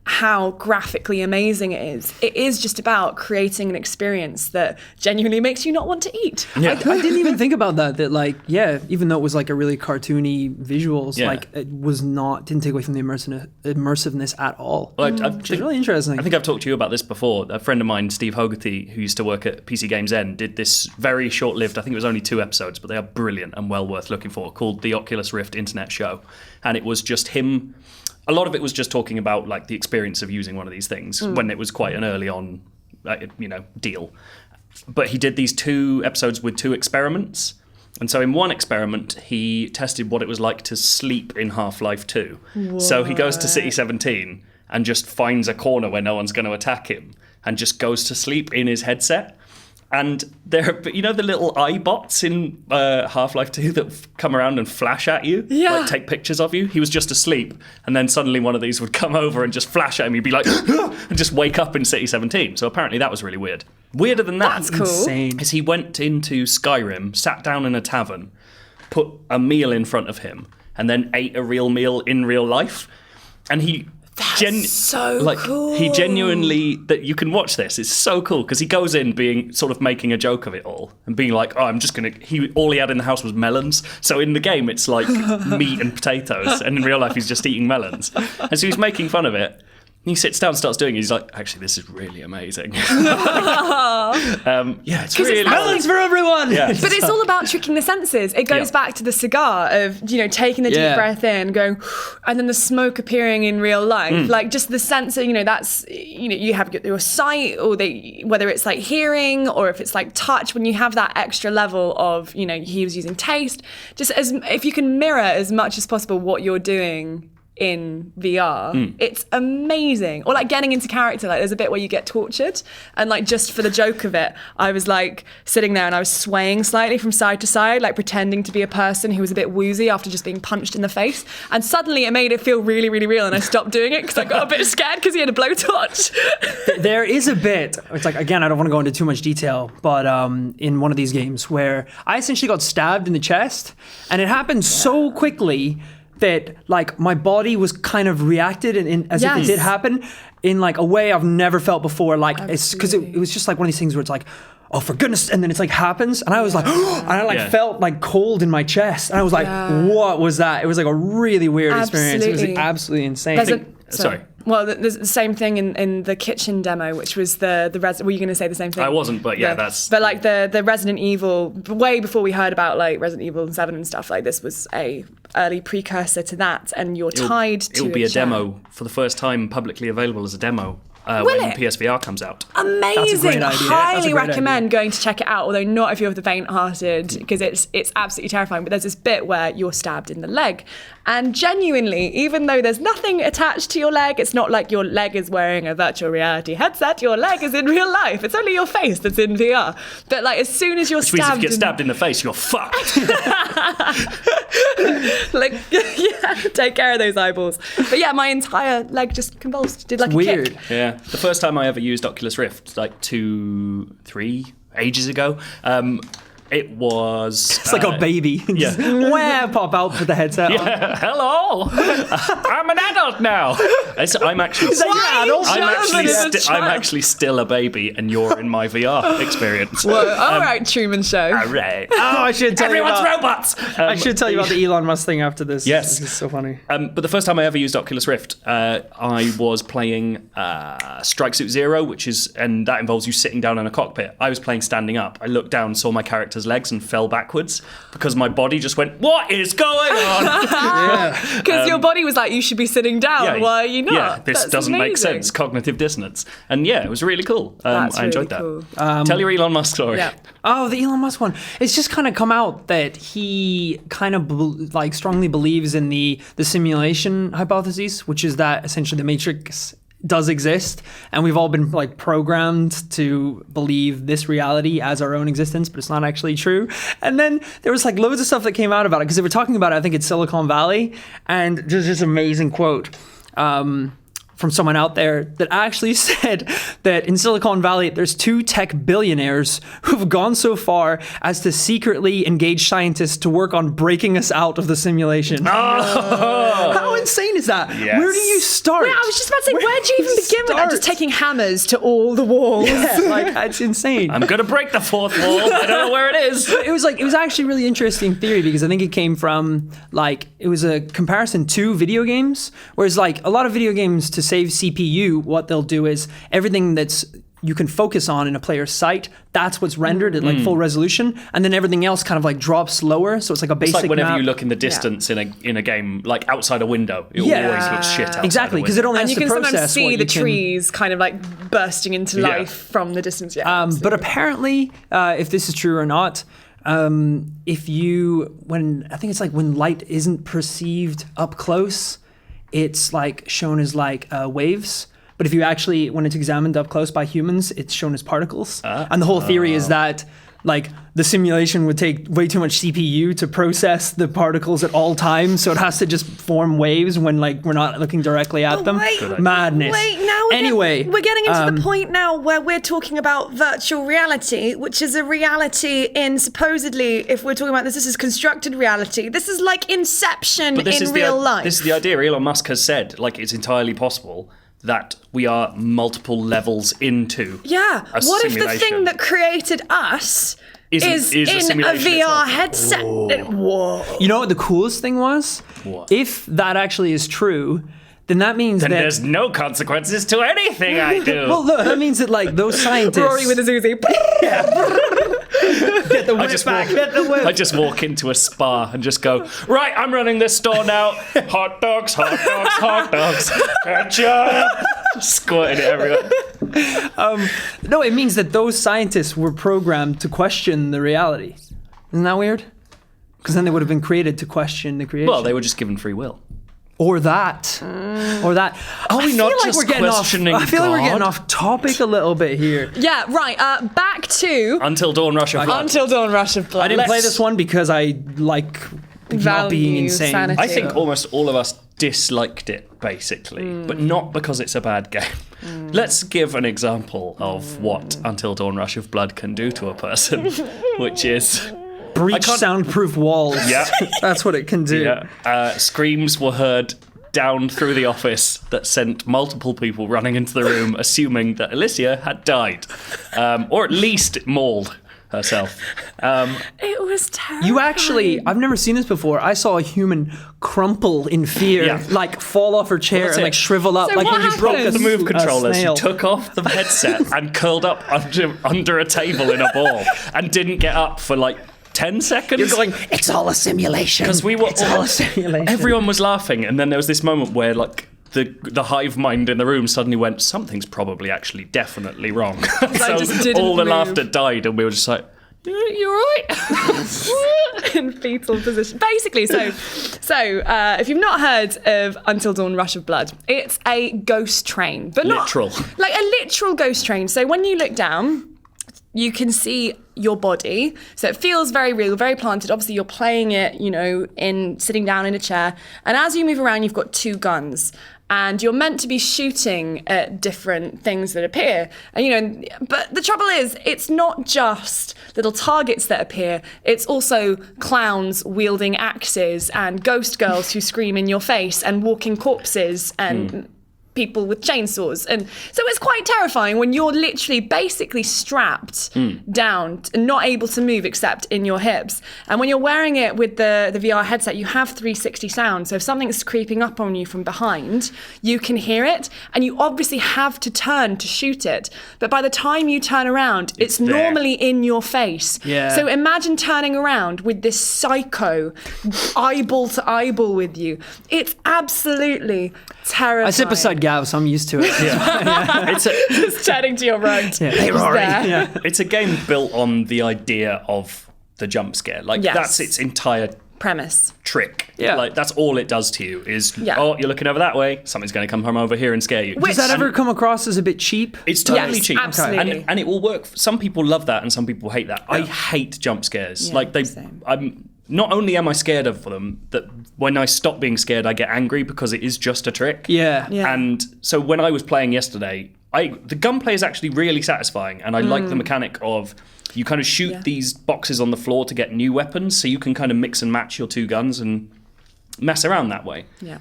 how graphically amazing it is. It is just about creating an experience that genuinely makes you not want to eat. Yeah. I didn't even think about that like, even though it was like a really cartoony visuals, like it was didn't take away from the immersiveness at all. Well, Which is really interesting. I think I've talked to you about this before. A friend of mine, Steve Hogarty, who used to work at PC Games N, did this very short-lived, I think it was only 2 episodes, but they are brilliant and well worth looking for, called The Oculus Rift Internet Show. And it was just him. A lot of it was just talking about like the experience of using one of these things when it was quite an early on, deal. But he did these 2 episodes with 2 experiments. And so in one experiment, he tested what it was like to sleep in Half-Life 2. What? So he goes to City 17 and just finds a corner where no one's going to attack him and just goes to sleep in his headset. And there are, the little iBots in Half-Life 2 that come around and flash at you, like take pictures of you. He was just asleep, and then suddenly one of these would come over and just flash at him. He'd be like, and just wake up in City 17. So apparently that was really weird. Weirder than that, That's cool. Insane. is he went into Skyrim, sat down in a tavern, put a meal in front of him, and then ate a real meal in real life. And he... cool. He genuinely, that you can watch this, it's so cool because he goes in being sort of making a joke of it all and being like, I'm just gonna, all he had in the house was melons, so in the game it's like meat and potatoes, and in real life he's just eating melons, and so he's making fun of it. He sits down, starts doing it. He's like, actually, this is really amazing. It's really melons for everyone. Yeah. But it's all about tricking the senses. It goes back to the cigar of, taking the deep breath in, going, and then the smoke appearing in real life. Like just the sense of, that's, you have your sight, or whether it's like hearing or if it's like touch, when you have that extra level of, he was using taste, just if you can mirror as much as possible what you're doing in VR, it's amazing. Or like getting into character, like there's a bit where you get tortured, and like just for the joke of it, I was like sitting there and I was swaying slightly from side to side, like pretending to be a person who was a bit woozy after just being punched in the face, and suddenly it made it feel really, really real, and I stopped doing it because I got a bit scared because he had a blowtorch. There is a bit, it's like, again, I don't want to go into too much detail, but in one of these games where I essentially got stabbed in the chest, and it happened so quickly that like my body was kind of reacted as if it did happen in like a way I've never felt before. Like it's because it was just like one of these things where it's like, oh, for goodness, and then it's like happens, and I was like, and I like felt like cold in my chest, and I was like, what was that? It was like a really weird experience. It was like, absolutely insane. Sorry. Well, there's the same thing in the kitchen demo, which was the were you going to say the same thing? I wasn't, but that's... But like the Resident Evil, way before we heard about like Resident Evil 7 and stuff, like this was a early precursor to that, and you're tied to It'll be a chair. demo for the first time publicly available as a demo. Will when it? PSVR comes out. Amazing! That's a great idea. Highly recommend going to check it out. Although not if you're of the faint-hearted, because it's absolutely terrifying. But there's this bit where you're stabbed in the leg, and genuinely, even though there's nothing attached to your leg, it's not like your leg is wearing a virtual reality headset. Your leg is in real life. It's only your face that's in VR. But like as soon as you're Which means if stabbed, you get stabbed in the face, you're fucked. like take care of those eyeballs. But yeah, my entire leg just convulsed. Did like a Weird. kick. Yeah. The first time I ever used Oculus Rift, like 2-3 ages ago, it was... It's like a baby. Yeah. Pop out with the headset on. Yeah, hello. I'm an adult now. I'm actually. I'm actually still a baby, and you're in my VR experience. Whoa, all right, Truman Show. All right. Oh, I should tell Everyone's you about, robots. I should tell you about the Elon Musk thing after this. Yes. This is so funny. But the first time I ever used Oculus Rift, I was playing Strike Suit Zero, and that involves you sitting down in a cockpit. I was playing standing up. I looked down, saw my character's legs, and fell backwards because my body just went, "What is going on?" Because your body was like, you should be sitting down. Why are you not? Yeah, this That's doesn't make amazing. sense. Cognitive dissonance. And yeah, it was really cool. That's I enjoyed really that. cool. Tell your Elon Musk story. Yeah. Oh, the Elon Musk one. It's just kind of come out that he kind of strongly believes in the simulation hypothesis, which is that essentially the Matrix does exist, and we've all been like programmed to believe this reality as our own existence, but it's not actually true. And then there was like loads of stuff that came out about it because they were talking about it, I think it's Silicon Valley, and there's this amazing quote from someone out there that actually said that in Silicon Valley, there's 2 tech billionaires who've gone so far as to secretly engage scientists to work on breaking us out of the simulation. Oh. How insane is that? Yes. Where do you start? Wait, I was just about to say, where do you even begin with that? Just taking hammers to all the walls. Yeah, like, that's insane. I'm gonna break the 4th wall. I don't know where it is. It was actually a really interesting theory because I think it came from it was a comparison to video games, whereas a lot of video games to save CPU, what they'll do is everything that's you can focus on in a player's sight, that's what's rendered at full resolution, and then everything else kind of drops lower, so it's like a basic It's like whenever map. you look in the distance in a game, outside a window, it always looks shit outside exactly, because it only And has you to can process sometimes see what the you can. trees kind of bursting into life from the distance. But apparently, if this is true or not, when light isn't perceived up close, it's shown as waves. But if you actually, when it's examined up close by humans, it's shown as particles. And the whole theory is that the simulation would take way too much CPU to process the particles at all times, so it has to just form waves when we're not looking directly at them. Madness. Wait, now we're getting into the point now where we're talking about virtual reality, which is a reality in supposedly, if we're talking about this is constructed reality. This is like Inception in real life. This is the idea. Elon Musk has said it's entirely possible that we are multiple levels into what if the thing that created us is in a VR headset? Whoa. You know what the coolest thing was? What? If that actually is true, then that means that there's no consequences to anything I do. Well, look, that means that those scientists. Rory with a Zuzi. Get the whip back. Get the whip. I just walk into a spa and just go, right, I'm running this store now. Hot dogs, hot dogs, hot dogs. Ketchup. Squirting it everywhere. No, it means that those scientists were programmed to question the reality. Isn't that weird? Because then they would have been created to question the creation. Well, they were just given free will. Or that. Are we not just questioning I feel like we're getting God? off topic a little bit here. Yeah, right. Back to Until Dawn Rush of Blood. Until Dawn Rush of Blood. I didn't play this one because I like not being Value insane. sanity. I think almost all of us disliked it, basically, but not because it's a bad game. Let's give an example of what Until Dawn Rush of Blood can do to a person, which is... Breach soundproof walls. Yeah. That's what it can do. Yeah. Screams were heard down through the office that sent multiple people running into the room, assuming that Alysia had died, or at least mauled herself. It was terrible. I've never seen this before. I saw a human crumple in fear, fall off her chair and shrivel up. So like what when you broke happened? The move controllers, snail. she took off the headset and curled up under a table in a ball and didn't get up for 10 seconds. You're going, it's all a simulation. Because we were it's all a simulation. Everyone was laughing, and then there was this moment where the hive mind in the room suddenly went, something's probably actually definitely wrong. So just didn't all the move. laughter died, and we were just like, you're right. In fetal position. Basically, so if you've not heard of Until Dawn Rush of Blood, it's a ghost train, but Literal. not a literal ghost train. So when you look down, you can see your body. So it feels very real, very planted. Obviously, you're playing it, in sitting down in a chair. And as you move around, you've got 2 guns. And you're meant to be shooting at different things that appear. And, but the trouble is, it's not just little targets that appear. It's also clowns wielding axes and ghost girls who scream in your face and walking corpses and... people with chainsaws, and so it's quite terrifying when you're literally basically strapped down and not able to move except in your hips. And when you're wearing it with the VR headset, you have 360 sound, so if something's creeping up on you from behind, you can hear it, and you obviously have to turn to shoot it, but by the time you turn around, it's normally in your face. So imagine turning around with this psycho eyeball to eyeball with you. It's absolutely terrifying. I sit beside Gav, so I'm used to it. It's Just chatting to your right. Hey, Rory. it's a game built on the idea of the jump scare. That's its entire premise. trick. Yeah. That's all it does to you is, you're looking over that way, something's going to come from over here and scare you. Does that ever come across as a bit cheap? It's totally Yes, cheap. absolutely. And it will work. Some people love that and some people hate that. I hate jump scares. Yeah, same. not only am I scared of them, that when I stop being scared, I get angry because it is just a trick. Yeah. And so when I was playing yesterday, the gunplay is actually really satisfying, and I like the mechanic of you kind of shoot these boxes on the floor to get new weapons, so you can kind of mix and match your two guns and mess around that way. Yeah.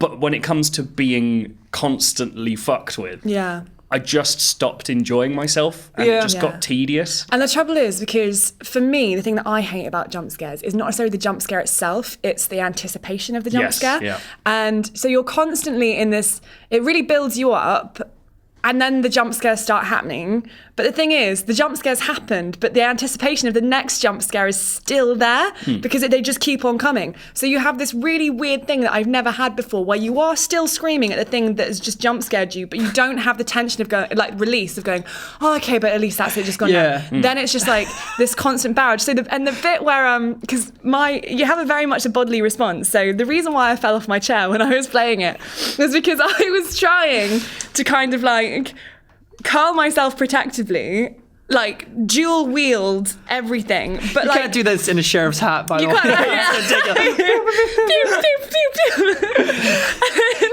But when it comes to being constantly fucked with, I just stopped enjoying myself, and it just got tedious. And the trouble is, because for me, the thing that I hate about jump scares is not necessarily the jump scare itself, it's the anticipation of the jump scare. Yeah. And so you're constantly in this, it really builds you up, and then the jump scares start happening. But the thing is, the jump scares happened, but the anticipation of the next jump scare is still there because they just keep on coming. So you have this really weird thing that I've never had before, where you are still screaming at the thing that has just jump scared you, but you don't have the tension of going, like release of going, oh, okay, but at least that's it, just gone now. Then it's just like this constant barrage. So the bit where, because you have a very much a bodily response. So the reason why I fell off my chair when I was playing it was because I was trying to kind of like curl myself protectively, like dual wield everything, but you like can't do this in a sheriff's hat, by the way.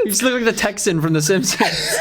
You just look like the Texan from The Simpsons.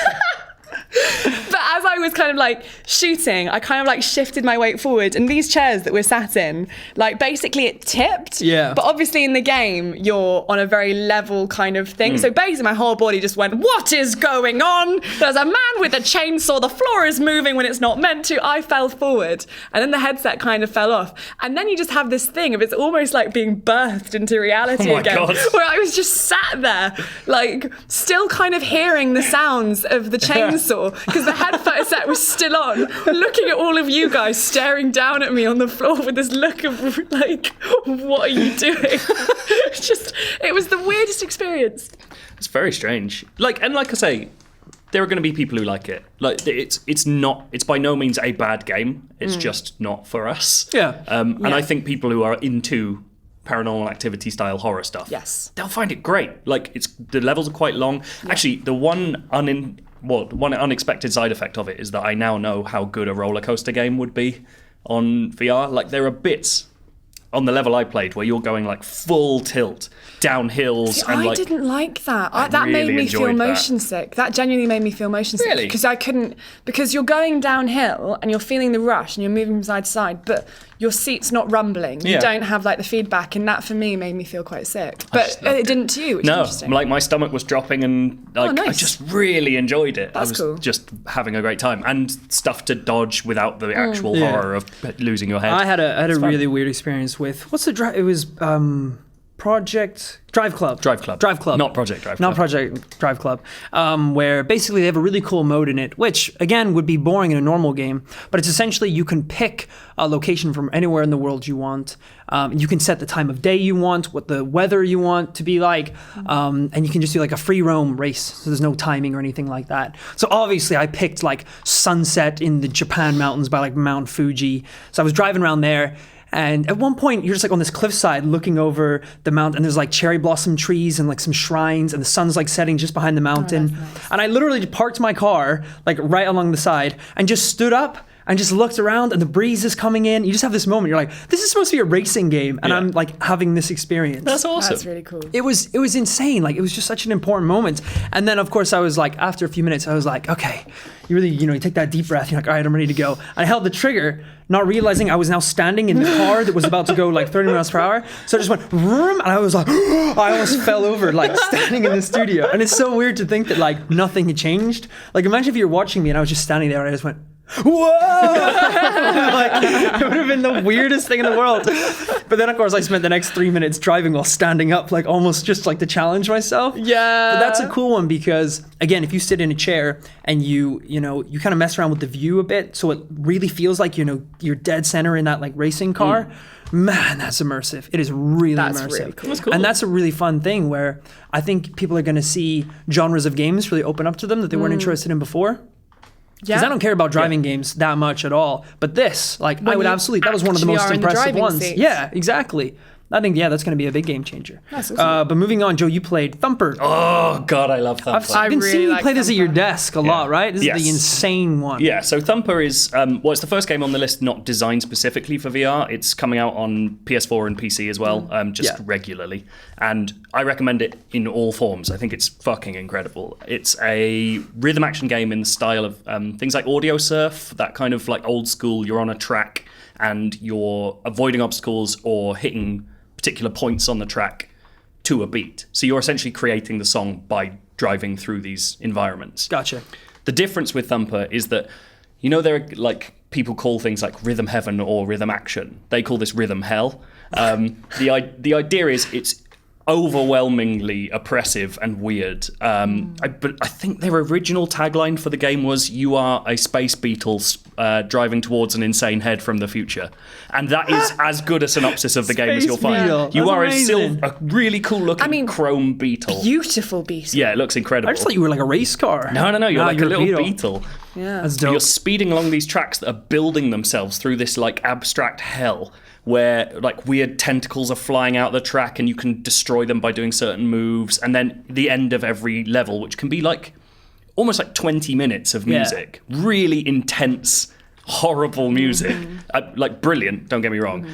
But as I was kind of like shooting, I kind of like shifted my weight forward, and these chairs that we're sat in, like basically it tipped. Yeah. But obviously in the game, you're on a very level kind of thing. So basically my whole body just went, what is going on? There's a man with a chainsaw, the floor is moving when it's not meant to. I fell forward, and then the headset kind of fell off. And then you just have this thing of it's almost like being birthed into reality again. God. Where I was just sat there, like still kind of hearing the sounds of the chainsaw, because the headset was still on, looking at all of you guys staring down at me on the floor with this look of like, what are you doing? It was the weirdest experience. It's very strange. Like I say, there are going to be people who like it. Like it's by no means a bad game. It's just not for us. Yeah. And I think people who are into paranormal activity style horror stuff, they'll find it great. Like the levels are quite long. Actually, the one unexpected side effect of it is that I now know how good a roller coaster game would be on VR. Like there are bits on the level I played where you're going like full tilt down hills. See, and I didn't like that. That really made me feel enjoyed motion sick. That genuinely made me feel motion sick. Really? Because I couldn't, because you're going downhill and you're feeling the rush and you're moving from side to side, but your seat's not rumbling. You don't have like the feedback, and that for me made me feel quite sick. But it didn't to you, which is interesting. Like my stomach was dropping, and like nice. I just really enjoyed it. That's I was cool. just having a great time, and stuff to dodge without the actual horror of losing your head. I had a really weird experience with it was Project DriveClub. DriveClub. Not Project DriveClub. Not Project DriveClub. Where basically they have a really cool mode in it, which again would be boring in a normal game, but it's essentially you can pick a location from anywhere in the world you want. You can set the time of day you want, what the weather you want to be like, and you can just do like a free roam race. So there's no timing or anything like that. So obviously I picked like sunset in the Japan mountains by like Mount Fuji. So I was driving around there. And at one point, you're just like on this cliffside looking over the mountain, and there's like cherry blossom trees and like some shrines, and the sun's like setting just behind the mountain. Oh, that's nice. And I literally parked my car like right along the side and just stood up and just looked around, and the breeze is coming in. You just have this moment. You're like, this is supposed to be a racing game, and I'm like having this experience. That's awesome. That's really cool. It was insane. Like it was just such an important moment. And then of course I was like, after a few minutes, I was like, okay, you really, you take that deep breath. You're like, all right, I'm ready to go. I held the trigger, not realizing I was now standing in the car that was about to go like 30 miles per hour. So I just went, vroom, and I was like, I almost fell over, like standing in the studio. And it's so weird to think that like nothing had changed. Like imagine if you were watching me and I was just standing there and I just went, whoa! Like, it would have been the weirdest thing in the world. But then, of course, I spent the next 3 minutes driving while standing up, like almost just like to challenge myself. Yeah. But that's a cool one because, again, if you sit in a chair and you kind of mess around with the view a bit, so it really feels like, you're dead center in that like racing car. Man, that's immersive. It is really immersive. Really cool. That's cool. And that's a really fun thing where I think people are going to see genres of games really open up to them that they weren't interested in before. Because I don't care about driving games that much at all. But this, like, I would absolutely, that was one of the most impressive ones. Seats. Yeah, exactly. I think, that's going to be a big game changer. That's awesome. But moving on, Joe, you played Thumper. Oh, God, I love Thumper. I've been seeing you play this at your Thumper. desk a lot, right? This is the insane one. Yeah, so Thumper is, it's the first game on the list not designed specifically for VR. It's coming out on PS4 and PC as well, regularly. And I recommend it in all forms. I think it's fucking incredible. It's a rhythm action game in the style of things like Audio Surf, that kind of like old school, you're on a track and you're avoiding obstacles or hitting particular points on the track to a beat. So you're essentially creating the song by driving through these environments. Gotcha. The difference with Thumper is that, there are like people call things like rhythm heaven or rhythm action. They call this rhythm hell. The idea is it's overwhelmingly oppressive and weird. But I think their original tagline for the game was, "You are a space beetle driving towards an insane head from the future," and that is as good a synopsis of the game as you'll find. Beetle. You That's are amazing. a really cool looking chrome beetle. Beautiful beetle. Yeah, it looks incredible. I just thought you were like a race car. No, you're like a little beetle. Yeah. That's dope. You're speeding along these tracks that are building themselves through this like abstract hell where like weird tentacles are flying out the track and you can destroy them by doing certain moves. And then the end of every level, which can be like almost like 20 minutes of music, really intense, horrible music, like brilliant, don't get me wrong.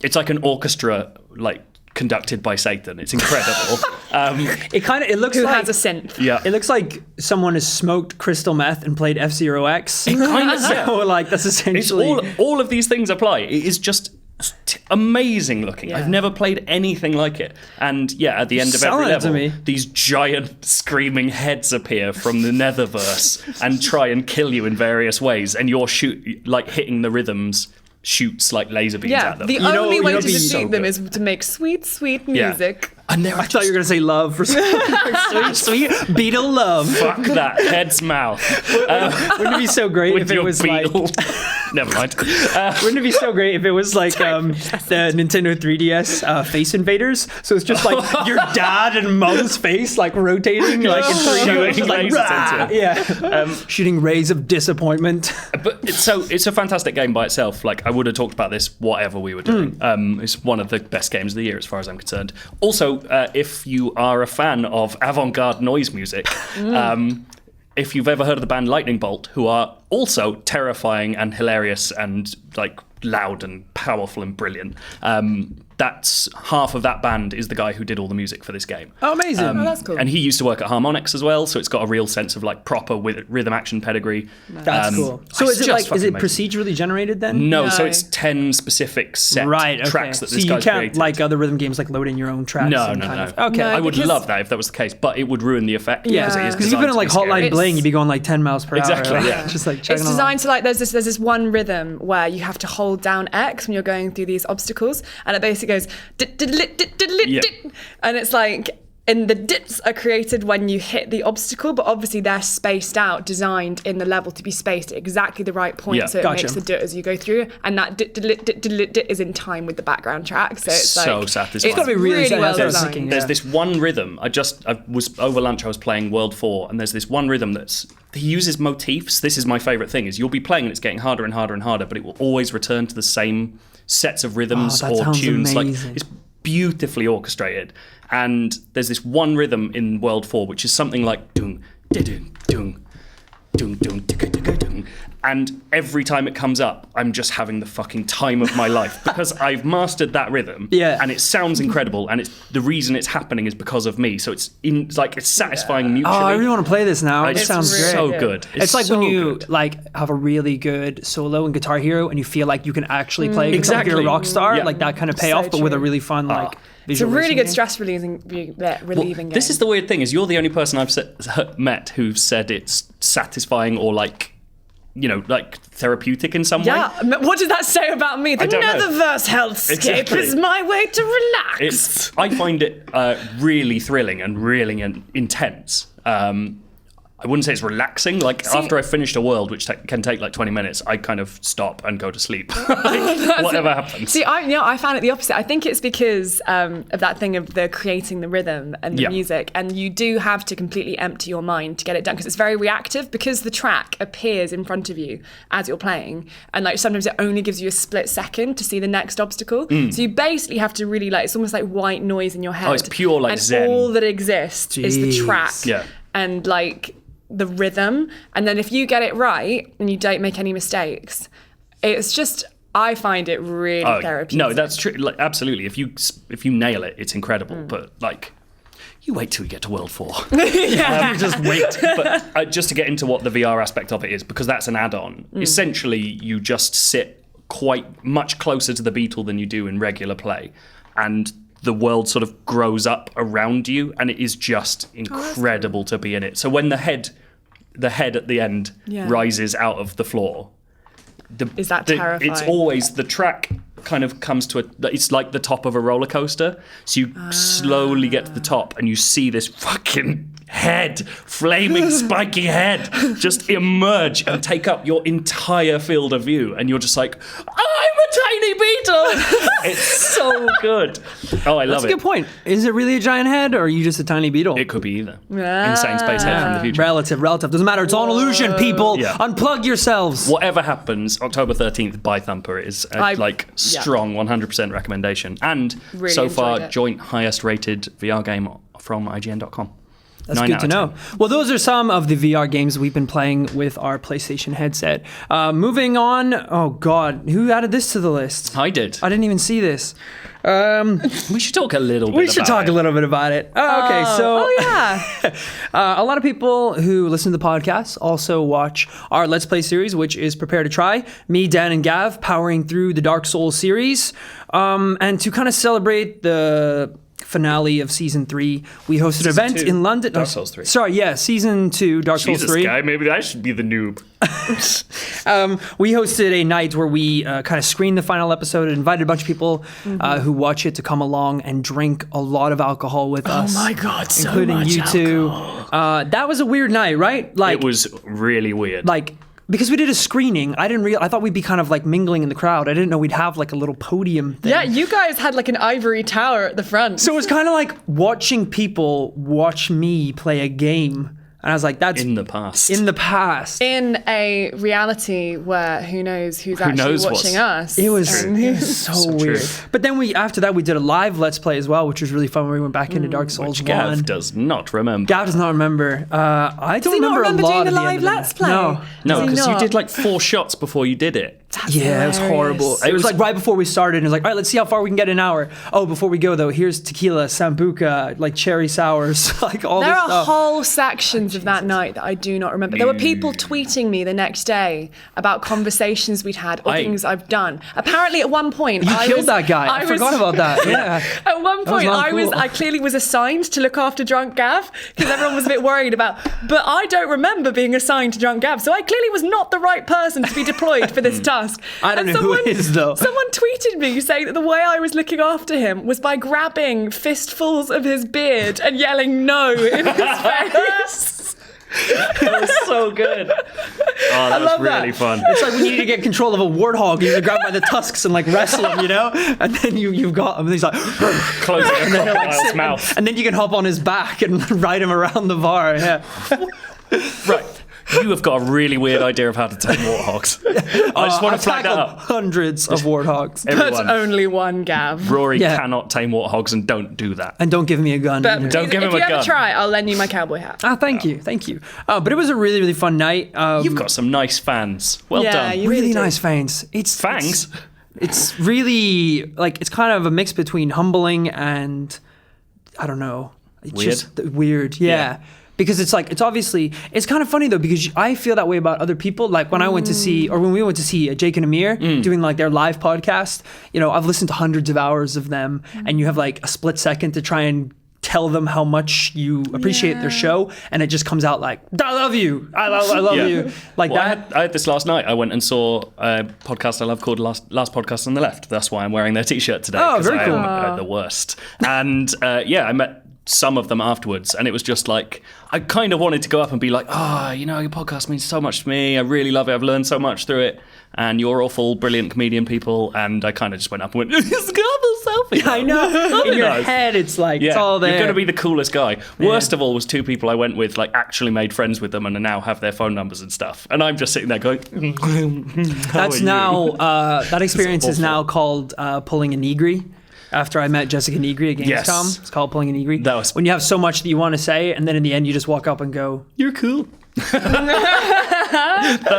It's like an orchestra, like conducted by Satan. It's incredible. It looks Who like has a synth? Yeah. It looks like someone has smoked crystal meth and played F-Zero X. kind of, So like that's essentially all of these things apply. It is just amazing looking. Yeah. I've never played anything like it. And at the end of every selling it to level, me. these giant screaming heads appear from the Netherverse and try and kill you in various ways. And you're hitting the rhythms shoots like laser beams Yeah, at them. the only way to be so defeat them good. is to make sweet, sweet Yeah. music. And there I thought you were gonna say love for sweet beetle love. fuck that head's mouth. Wouldn't it be so great With if it your was beetle. like? Never mind. Wouldn't it be so great if it was like the Nintendo 3DS Face Invaders? So it's just like your dad and mom's face like rotating like in 3D, Shooting like lasers rah! into it. Yeah, shooting rays of disappointment. But it's a fantastic game by itself. Like I would have talked about this whatever we were doing. It's one of the best games of the year as far as I'm concerned. Also, if you are a fan of avant-garde noise music, if you've ever heard of the band Lightning Bolt, who are also terrifying and hilarious and like loud and powerful and brilliant, that's half of that band is the guy who did all the music for this game. Oh, amazing! Oh, that's cool. And he used to work at Harmonix as well, so it's got a real sense of like proper rhythm action pedigree. That's cool. So it's is it just like is it fucking amazing. procedurally generated then? No, so No. it's 10 specific set Right. Okay. tracks that So this you guy's can't created. like other rhythm games like load in your own tracks. No, and no, kind no. of- Okay. No, I would because- love that if that was the case, but it would ruin the effect. Yeah, because it is because you put in designed like to be Hotline scary. Bling, you'd be going like 10 miles per Exactly, hour. yeah. Just like It's chugging along. designed to like there's this one rhythm where you have to hold down X when you're going through these obstacles, and it basically goes Yeah. and it's like. And the dits are created when you hit the obstacle, but obviously they're spaced out, designed in the level to be spaced at exactly the right point, Yeah. so it Gotcha. makes the dit as you go through, and that dit is in time with the background track. So it's So like satisfying. it's Gotta be really well satisfying. designed. There's this one rhythm. I was over lunch. I was playing World 4, and there's this one rhythm he uses motifs. This is my favorite thing: is you'll be playing and it's getting harder and harder and harder, but it will always return to the same sets of rhythms Oh, that or sounds tunes. amazing. Like it's beautifully orchestrated. And there's this one rhythm in World 4 which is something like dung, dung, dung, dung, dung, dung, dung. And every time it comes up, I'm just having the fucking time of my life because I've mastered that rhythm. Yeah. And it sounds incredible, and the reason it's happening is because of me. So it's satisfying mutually. Oh, I really want to play this now. It It's sounds great. so good. It's like so when you good. like have a really good solo in Guitar Hero and you feel like you can actually play Exactly. like you're a rock star, Yeah. like that kind of payoff, but with a true. really fun like It's a visual. really good game. stress relieving game. This is the weird thing: is you're the only person I've met who said it's satisfying or like therapeutic in some way. Yeah, what does that say about me? The don't know. Netherverse hellscape Exactly. is my way to relax. I find it really thrilling and really intense. I wouldn't say it's relaxing. Like after I finished a world, which can take like 20 minutes, I kind of stop and go to sleep. Whatever happens. See, I found it the opposite. I think it's because of that thing of the creating the rhythm and the music, and you do have to completely empty your mind to get it done because it's very reactive because the track appears in front of you as you're playing, and like sometimes it only gives you a split second to see the next obstacle. So you basically have to really it's almost like white noise in your head. Oh, it's pure like and Zen. All that exists is the track. Yeah. And like the rhythm, and then if you get it right and you don't make any mistakes, it's just I find it really therapeutic. No, that's true. Like, absolutely. If you nail it, it's incredible. But like, you wait till you get to World 4. Just wait. But just to get into what the VR aspect of it is, because that's an add-on. Essentially, you just sit quite much closer to the beetle than you do in regular play, and the world sort of grows up around you, and it is just incredible to be in it. So when the head at the end rises out of the floor, is that terrifying? It's always the track kind of comes to it's like the top of a roller coaster. So you slowly get to the top, and you see this fucking flaming spiky head just emerge and take up your entire field of view, and you're just like, I'm a tiny beetle. It's so good. Oh, I love it. That's a good point. Is it really a giant head, or are you just a tiny beetle? It could be either. Insane space head from the future. Relative. Doesn't matter. It's all an illusion, people. Unplug yourselves. Whatever happens, October 13th by Thumper is a strong 100% recommendation, and really so far it. Joint highest rated VR game from IGN.com. That's good to know. Well, those are some of the VR games we've been playing with our PlayStation headset. Moving on. Oh, God. Who added this to the list? I did. I didn't even see this. We should talk a little bit about it. We should talk a little bit about it. Okay, so... a lot of people who listen to the podcast also watch our Let's Play series, which is Prepare to Try. Me, Dan, and Gav powering through the Dark Souls series. And to kind of celebrate the finale of season 3, we hosted an event in London. Dark Souls 3. Sorry, season 2, Dark Souls 3. Guy, maybe I should be the noob. We hosted a night where we kind of screened the final episode and invited a bunch of people who watch it to come along and drink a lot of alcohol with us. Oh my God, including so much you two. alcohol. That was a weird night, right? Like, it was really weird. Like, because we did a screening, I thought we'd be kind of like mingling in the crowd. I didn't know we'd have like a little podium thing. Yeah, you guys had like an ivory tower at the front. So it was kind of like watching people watch me play a game. And I was like, that's... In the past. In a reality where who knows who's actually watching us. It was so weird. True. But then after that, we did a live Let's Play as well, which was really fun when we went back into Dark Souls 1. Gav does not remember. Gav does not remember. I don't remember a lot doing of the the live end of Let's it. Play? No, because you did like 4 shots before you did it. That's it was horrible. It was like right before we started. And it was like, all right, let's see how far we can get in an hour. Oh, before we go though, here's tequila, sambuca, like cherry sours, like all this stuff. There are whole sections of that night that I do not remember. There were people tweeting me the next day about conversations we'd had or things I've done. Apparently, at one point, you killed that guy. I forgot about that. Yeah. At one point, I clearly was assigned to look after drunk Gav because everyone was a bit worried about. But I don't remember being assigned to drunk Gav, so I clearly was not the right person to be deployed for this task. I don't know who it is though. Someone tweeted me saying that the way I was looking after him was by grabbing fistfuls of his beard and yelling "no" in his face. That was so good. Oh, that was really fun. It's like when you need to get control of a warthog, you grab by the tusks and like wrestle him, you know? And then you've got him, and he's like closing a crocodile's mouth. And then you can hop on his back and ride him around the bar. Yeah. Right. You have got a really weird idea of how to tame warthogs. I just want to flag that up. Hundreds of warthogs. But only one Gav. Rory cannot tame warthogs, and don't do that. And don't give me a gun. But don't give him a gun. If you ever try, I'll lend you my cowboy hat. Thank you. But it was a really, really fun night. You've got some nice fans. Well done. You really nice fans. Fangs? It's really, like, it's kind of a mix between humbling and, I don't know. Just weird. Yeah. Because it's like, it's kind of funny though, because I feel that way about other people. Like when I went to see, or when we went to see Jake and Amir doing like their live podcast, you know, I've listened to hundreds of hours of them, and you have like a split second to try and tell them how much you appreciate their show, and it just comes out like, I love you, I love you, like that. I had this last night. I went and saw a podcast I love called Last Podcast on the Left. That's why I'm wearing their t-shirt today. Oh, very cool. I am the worst. And I met some of them afterwards, and it was just like, I kind of wanted to go up and be like, your podcast means so much to me. I really love it. I've learned so much through it. And you're awful, brilliant comedian people. And I kind of just went up and went, it's got a selfie. I know. In your head, it's like, it's all there. You're going to be the coolest guy. Yeah. Worst of all was 2 people I went with, like, actually made friends with them and now have their phone numbers and stuff. And I'm just sitting there going, that's now, that experience is now called pulling a Negri. After I met Jessica Negri at Gamescom, Yes. It's called pulling a Negri. That was when you have so much that you want to say, and then in the end you just walk up and go, "You're cool."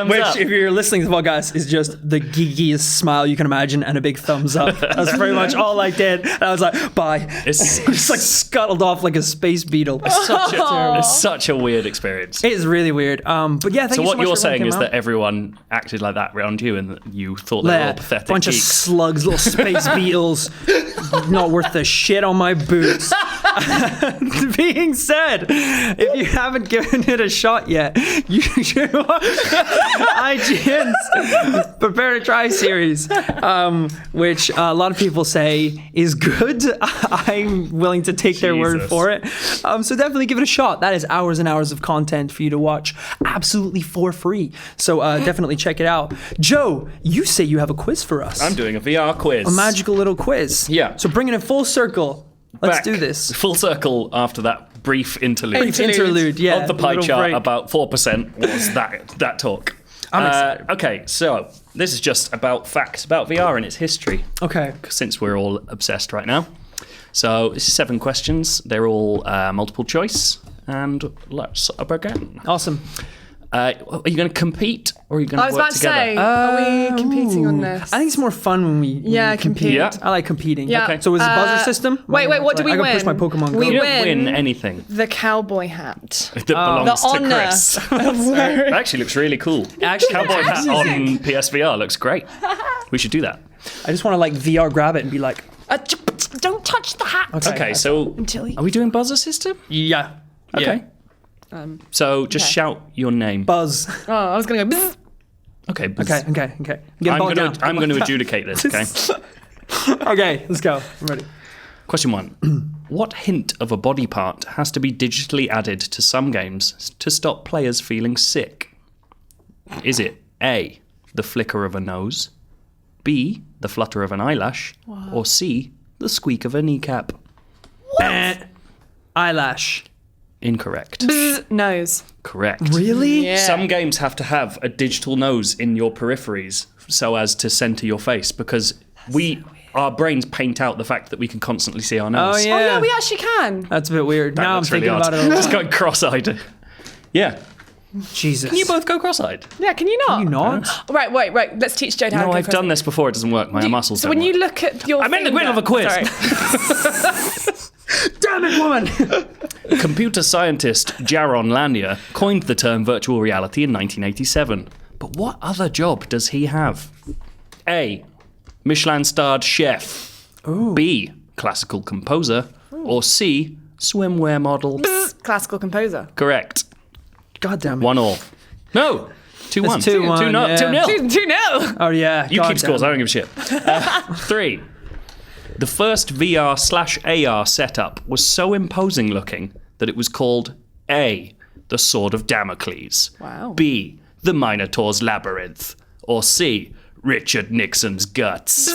Which, if you're listening to the podcast, is just the geekiest smile you can imagine and a big thumbs up. That's pretty much all I did. And I was like, bye. It's just like scuttled off like a space beetle. It's such a weird experience. It is really weird. But yeah, thank you so much. So what you're for saying is out. that everyone acted like that around you and that you thought they were all pathetic bunch geeks. of slugs, little space beetles, not worth the shit on my boots. Being said, if you haven't given it a shot yet, you should watch IGN's Prepare to Try series, which a lot of people say is good. I'm willing to take their word for it. So definitely give it a shot. That is hours and hours of content for you to watch absolutely for free. So definitely check it out. Joe, you say you have a quiz for us. I'm doing a VR quiz. A magical little quiz. Yeah. So bringing it full circle. Let's Back. Do this. Full circle after that brief interlude. Interlude, yeah. Of the pie little chart, break. about 4% was that talk. I'm excited. Okay, so this is just about facts about VR and its history. Okay. Since we're all obsessed right now. So this is 7 questions. They're all multiple choice. And let's begin. Awesome. Are you going to compete or are you going to work together? I was about to say, are we competing on this? I think it's more fun when we compete. Yeah. I like competing. Yeah. Okay. So is it a buzzer system? Wait, what do we I win? can push my Pokemon Go. We You don't win win anything. the cowboy hat. That belongs The to honour Chris. of wearing. It actually looks really cool. Actually, Cowboy hat on PSVR looks great. We should do that. I just want to like VR grab it and be like, Don't touch the hat. Okay, so are we doing buzzer system? yeah. Okay. So just shout your name. Buzz. Oh, I was going to go bzz. Okay. Buzz. Okay. I'm going to adjudicate this, okay? Okay, let's go. I'm ready. Question 1. What hint of a body part has to be digitally added to some games to stop players feeling sick? Is it A, the flicker of a nose, B, the flutter of an eyelash, or C, the squeak of a kneecap? Eyelash. Incorrect. Bzz, nose. Correct. Really? Yeah. Some games have to have a digital nose in your peripheries so as to center your face because our brains paint out the fact that we can constantly see our nose. Oh, yeah. Oh, yeah, we actually can. That's a bit weird. That Now I'm looks thinking really about odd. it a lot. Just going cross-eyed. Yeah. Jesus. Can you both go cross-eyed? Yeah, can you not? Can you not? Right, wait. Let's teach Jade how to No, go I've done this before. It doesn't work. My muscles So don't when work. you look at your I'm in the finger- middle of a quiz. Sorry. Damn it, woman! Computer scientist Jaron Lanier coined the term virtual reality in 1987. But what other job does he have? A, Michelin-starred chef. Ooh. B, classical composer. Or C, swimwear model. Bzz, classical composer. Correct. God damn it. 1-1. No. 2-1. It's 2-1, yeah. 2-0. 2-0. Oh, yeah. You God keep scores. I damn don't give a shit. 3. The first VR/AR setup was so imposing looking that it was called A, the Sword of Damocles. Wow. B, the Minotaur's Labyrinth. Or C, Richard Nixon's Guts.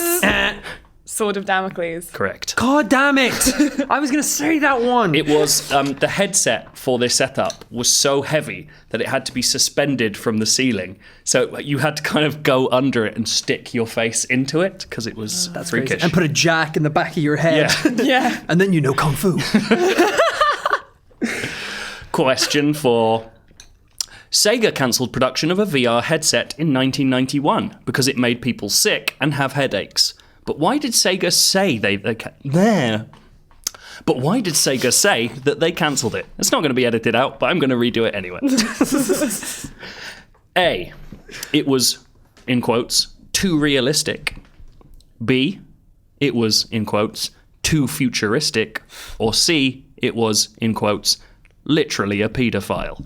Sword of Damocles. Correct. God damn it! I was going to say that one. It was, the headset for this setup was so heavy that it had to be suspended from the ceiling. So you had to kind of go under it and stick your face into it because it was freakish. And put a jack in the back of your head. Yeah. Yeah. And then you know Kung Fu. Question 4. Sega cancelled production of a VR headset in 1991 because it made people sick and have headaches. But why did Sega say But why did Sega say that they cancelled it? It's not going to be edited out, but I'm going to redo it anyway. A, it was, in quotes, too realistic. B, it was, in quotes, too futuristic. Or C, it was, in quotes, literally a paedophile.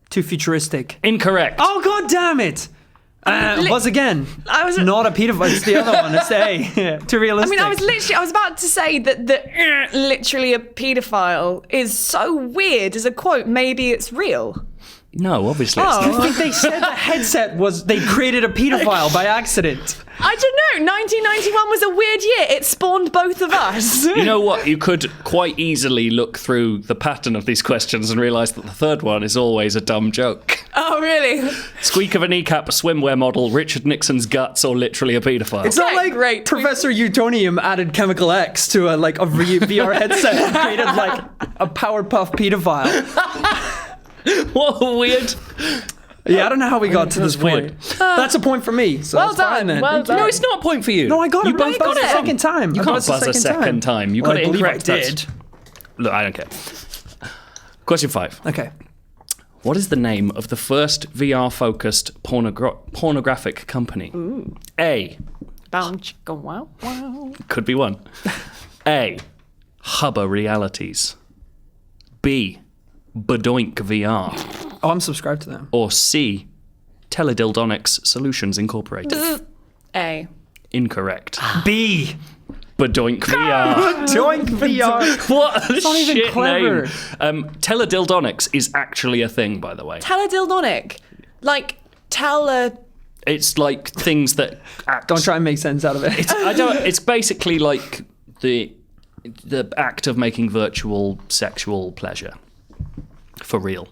Too futuristic. Incorrect. Oh, God damn it! Once again, I was not a pedophile. It's the other one. It's A. Too realistic. I was about to say that literally a paedophile is so weird as a quote. Maybe it's real. No, obviously it's I not. think they said the headset was, they created a pedophile by accident. I don't know. 1991 was a weird year. It spawned both of us. You know what? You could quite easily look through the pattern of these questions and realise that the third one is always a dumb joke. Oh, really? Squeak of a kneecap, a swimwear model, Richard Nixon's guts, or literally a paedophile. It's not like great. Professor Utonium added Chemical X to a VR headset and created like a Powerpuff pedophile. What a weird... Yeah, I don't know how we got to this weird. point. That's a point for me. So Well that's fine done, then. well Thank you. done. No, it's not a point for you. No, I got it. You both got got it it a second time. You can't buzz a second time. You got it I believe I incorrect. did. Look, I don't care. Question 5. Okay. What is the name of the first VR-focused pornographic company? Ooh. A. Bounce, go wow, wow. Could be one. A. Hubba Realities. B. Badoink VR. Oh, I'm subscribed to them. Or C. Teledildonics Solutions Incorporated. A. Incorrect. B. Badoink VR. Doink VR. What a not even shit clever. name. Teledildonics is actually a thing, by the way. Teledildonic. Like, It's like things that act. Don't try and make sense out of it. It's basically like the act of making virtual sexual pleasure for real.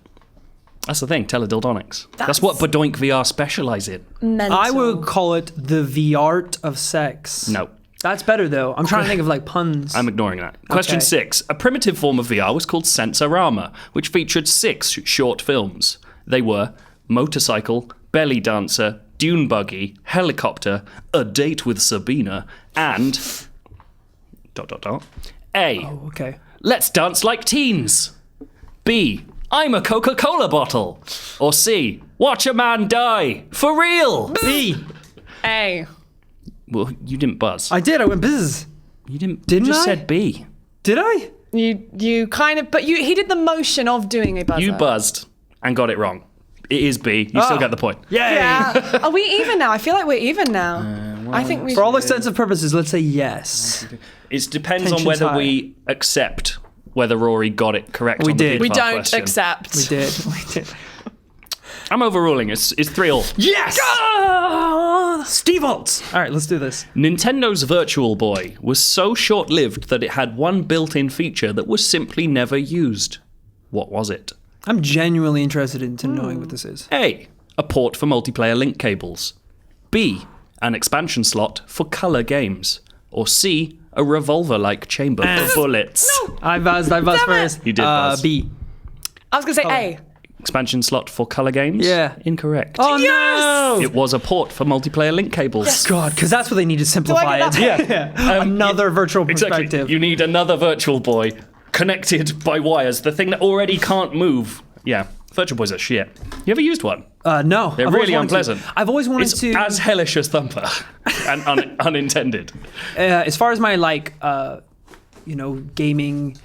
That's the thing, teledildonics. That's what Badoink VR specialise in. mental. I would call it the VR of sex. No. That's better though. I'm trying to think of like puns. I'm ignoring that. Question 6. A primitive form of VR was called Sensorama, which featured 6 short films. They were Motorcycle, Belly Dancer, Dune Buggy, Helicopter, A Date with Sabina, and... ... A. Oh, okay. Let's Dance Like Teens. B. I'm a Coca-Cola bottle. Or C. Watch a man die. For real. B. A. Well, you didn't buzz. I did. I went buzz. You didn't. Didn't you just I? said B. Did I? You kind of, but he did the motion of doing a buzzer. You buzzed and got it wrong. It is B. You still get the point. Yay. Yeah. Are we even now? I feel like we're even now. I think we. For all intents and purposes, let's say yes. It depends on Tension's whether high. we accept whether Rory got it correct. We on the did. We paedophile don't question. accept. We did. We did. I'm overruling. It's 3-all. Yes! Steve Holtz. All right, let's do this. Nintendo's Virtual Boy was so short-lived that it had one built-in feature that was simply never used. What was it? I'm genuinely interested into knowing what this is. A. A port for multiplayer link cables. B. An expansion slot for color games. Or C. A revolver-like chamber for bullets. I buzzed first. You did buzz. B. I was going to say A. Expansion slot for color games? Yeah. Incorrect. Oh, no! It was a port for multiplayer link cables. God, because that's what they need to simplify get it. that Another virtual perspective. Exactly. You need another Virtual Boy connected by wires. The thing that already can't move. Yeah. Virtual Boys are shit. You ever used one? No. They're I've always really wanted to. unpleasant. I've always wanted It's to. as hellish as Thumper and unintended. As far as my gaming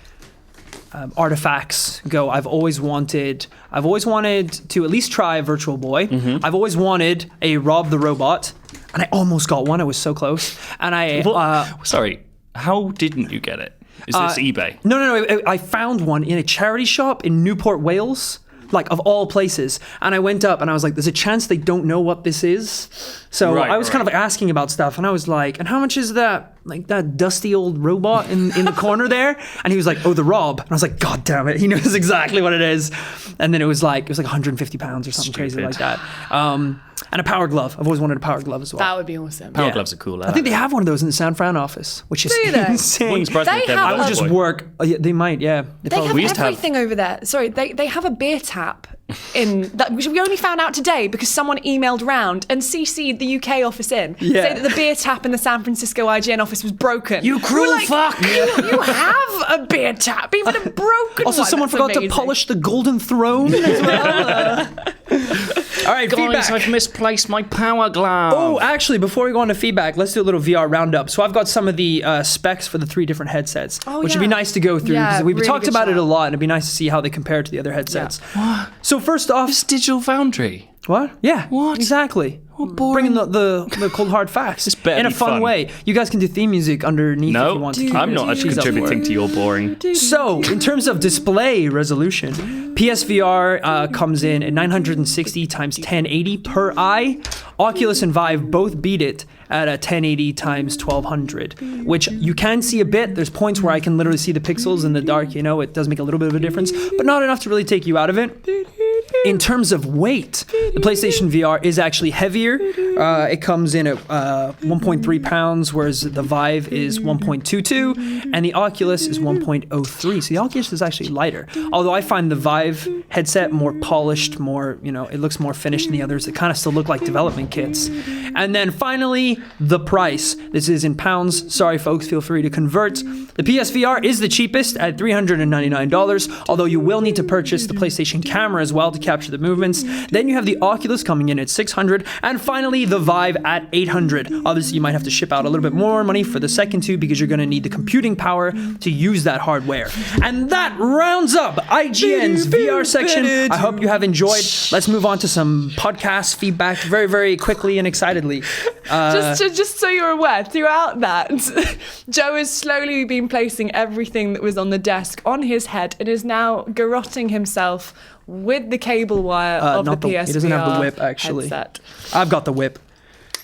artifacts go, I've always wanted to at least try a Virtual Boy. Mm-hmm. I've always wanted a Rob the Robot, and I almost got one. I was so close. And Sorry, how didn't you get it? Is this eBay? No. I found one in a charity shop in Newport, Wales. Like, of all places. And I went up and I was like, there's a chance they don't know what this is. So I was kind of like asking about stuff, and I was like, and how much is that, like that dusty old robot in the corner there? And he was like, oh, the Rob. And I was like, God damn it, he knows exactly what it is. And then it was like 150 pounds or something crazy like that. And a power glove. I've always wanted a power glove as well. That would be awesome. Power gloves are cool. I think they have one of those in the San Fran office, which is Do they? insane. Wouldn't surprise me if They they have have I would a just boy. work. Yeah, they might, yeah. They have We used to have- everything over there. Sorry, they have a beer tap in that, which we only found out today because someone emailed round and CC'd the UK office in. Yeah. Say that the beer tap in the San Francisco IGN office was broken. You cruel We're like, fuck. You have a beer tap, even a broken Also, one. someone That's forgot amazing. to polish the golden throne as well. All right, feedback. I've misplaced my power glove. Oh, actually, before we go on to feedback, let's do a little VR roundup. So I've got some of the specs for the 3 different headsets, which would be yeah. nice to go through because Yeah, we've really talked good about it a shout. lot, and it'd be nice to see how they compare to the other headsets. So first off, It's Digital Foundry. What? Yeah. What? Exactly. Bringing the cold hard facts better in a be fun fun. way. You guys can do theme music underneath if you want to. I'm not actually contributing to your boring. So, in terms of display resolution, PSVR comes in at 960 times 1080 per eye. Oculus and Vive both beat it at a 1080 times 1200, which you can see a bit. There's points where I can literally see the pixels in the dark. You know, it does make a little bit of a difference, but not enough to really take you out of it. In terms of weight, the PlayStation VR is actually heavier. It comes in at 1.3 pounds, whereas the Vive is 1.22, and the Oculus is 1.03. So the Oculus is actually lighter. Although I find the Vive headset more polished, more, you know, it looks more finished than the others. They kind of still look like development kits. And then finally, the price. This is in pounds. Sorry, folks, feel free to convert. The PSVR is the cheapest at $399, although you will need to purchase the PlayStation camera as well to capture the movements. Then you have the Oculus coming in at $600, and finally the Vive at $800. Obviously, you might have to ship out a little bit more money for the second two because you're going to need the computing power to use that hardware. And that rounds up IGN's VR section. I hope you have enjoyed. Let's move on to some podcast feedback very, very quickly and excitedly. Just so you're aware, throughout that, Joe has slowly been placing everything that was on the desk on his head and is now garroting himself with the cable wire of the PSVR. He doesn't have the whip, actually. Headset. I've got the whip.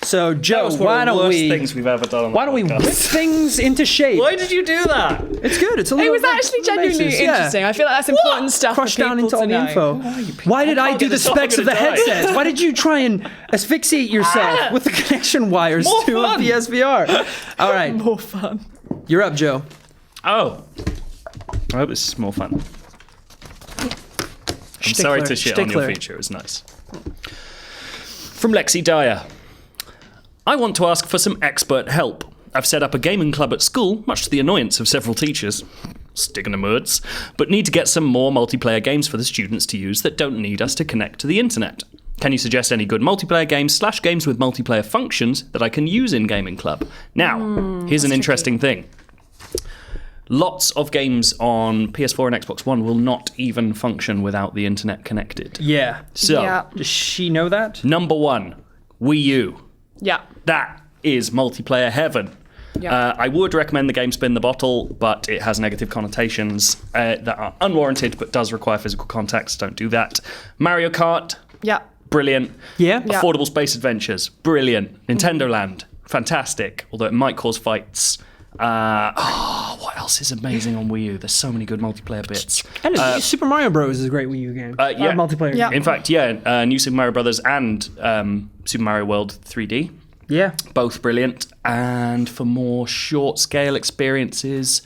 So, Joe, Why don't we? Things we've ever done on Why don't we whip things into shape? Why did you do that? It's good. It's a little. It was actually genuinely interesting. Yeah. I feel like that's important stuff Crush for people down into to all the know. info. Why did I can't do get the this off, specs I'm of the gonna die. headsets? Why did you try and asphyxiate yourself with the connection wires More to fun. a PSVR? All right, More fun. you're up, Joe. Oh. I hope this is more fun. I'm sorry to shit on your feature. It was nice. From Lexi Dyer. I want to ask for some expert help. I've set up a gaming club at school, much to the annoyance of several teachers. Sticking to words. But need to get some more multiplayer games for the students to use that don't need us to connect to the internet. Can you suggest any good multiplayer games / games with multiplayer functions that I can use in Gaming Club? Now, here's an interesting thing. Lots of games on PS4 and Xbox One will not even function without the internet connected. Yeah. So, Does she know that? number one, Wii U. Yeah. That is multiplayer heaven. Yeah. I would recommend the game Spin the Bottle, but it has negative connotations that are unwarranted, but does require physical contact, so don't do that. Mario Kart, Yeah. brilliant. Yeah. Affordable Space Adventures, brilliant. Nintendo Land, fantastic, although it might cause fights. What else is amazing on Wii U? There's so many good multiplayer bits. And Super Mario Bros. Is a great Wii U game. Yeah. Multiplayer Yeah. game. In fact, New Super Mario Brothers and Super Mario World 3D. Yeah. Both brilliant. And for more short-scale experiences...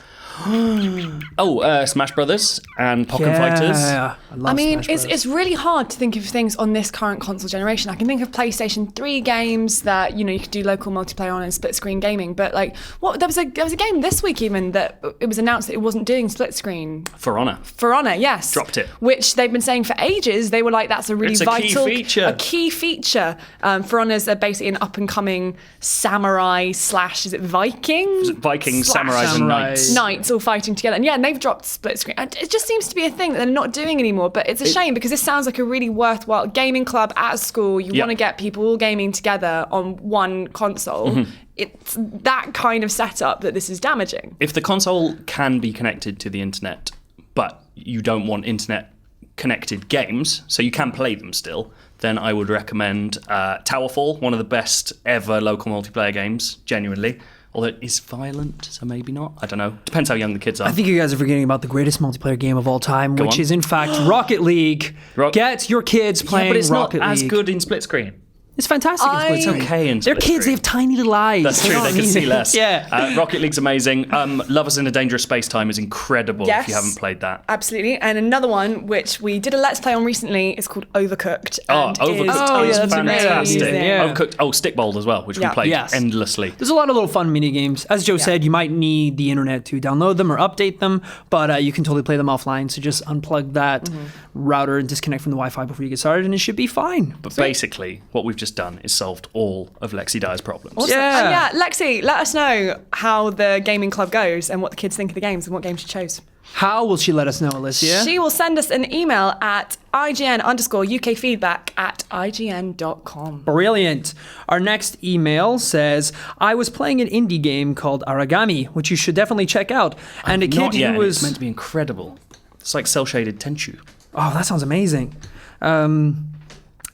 Smash Brothers and Pokken Fighters. Yeah. I mean, Smash Bros. it's really hard to think of things on this current console generation. I can think of PlayStation 3 games that, you know, you could do local multiplayer on and split screen gaming. But like, there was a game this week even that it was announced that it wasn't doing split screen. For Honor. For Honor, yes. Dropped it. Which they've been saying for ages. They were like, that's a really It's a key vital feature. A key feature. For Honor's basically an up and coming samurai / is it Vikings? Vikings, Slash samurais, and Samurai. knights. Knights all fighting together. And yeah, and they've dropped split screen. And it just seems to be a thing that they're not doing anymore. But it's a shame because this sounds like a really worthwhile gaming club at a school. You want to get people all gaming together on one console. Mm-hmm. It's that kind of setup that this is damaging. If the console can be connected to the internet, but you don't want internet-connected games, so you can play them still, then I would recommend Towerfall, one of the best ever local multiplayer games, genuinely. Although it is violent, so maybe not. I don't know. Depends how young the kids are. I think you guys are forgetting about the greatest multiplayer game of all time, which on. is in fact Rocket League. Get your kids playing but it's Rocket not League. as good in split screen. It's fantastic in split It's screen. okay in They're split kids, they screen. have tiny little eyes. That's You true, know they what I can mean? see less. Yeah. Rocket League's amazing. Love Us in a Dangerous Space Time is incredible if you haven't played that. Absolutely. And another one, which we did a Let's Play on recently, is called Overcooked. Oh, and Overcooked is that's fantastic. amazing. Yeah. Overcooked. Oh, Stickball as well, which we played Yes. endlessly. There's a lot of little fun mini games. As Joe said, you might need the internet to download them or update them, but you can totally play them offline. So just unplug that router and disconnect from the Wi-Fi before you get started, and it should be fine. But basically, what we've just just done is solved all of Lexi Dyer's problems. Awesome. Yeah. Lexi, let us know how the gaming club goes and what the kids think of the games and what games she chose. How will she let us know, Alysia? She will send us an email at IGN_UKfeedback@IGN.com. Brilliant. Our next email says, I was playing an indie game called Aragami, which you should definitely check out. And a kid Not yet, who was... It's meant to be incredible. It's like cel-shaded Tenchu. Oh, that sounds amazing. And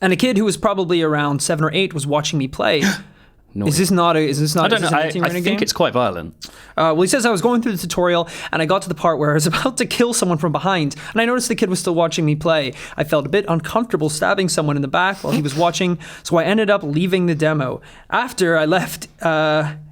a kid who was probably around 7 or 8 was watching me play. Is this not a? I don't know. I think it's quite violent. Well, he says I was going through the tutorial and I got to the part where I was about to kill someone from behind, and I noticed the kid was still watching me play. I felt a bit uncomfortable stabbing someone in the back while he was watching, so I ended up leaving the demo. After I left,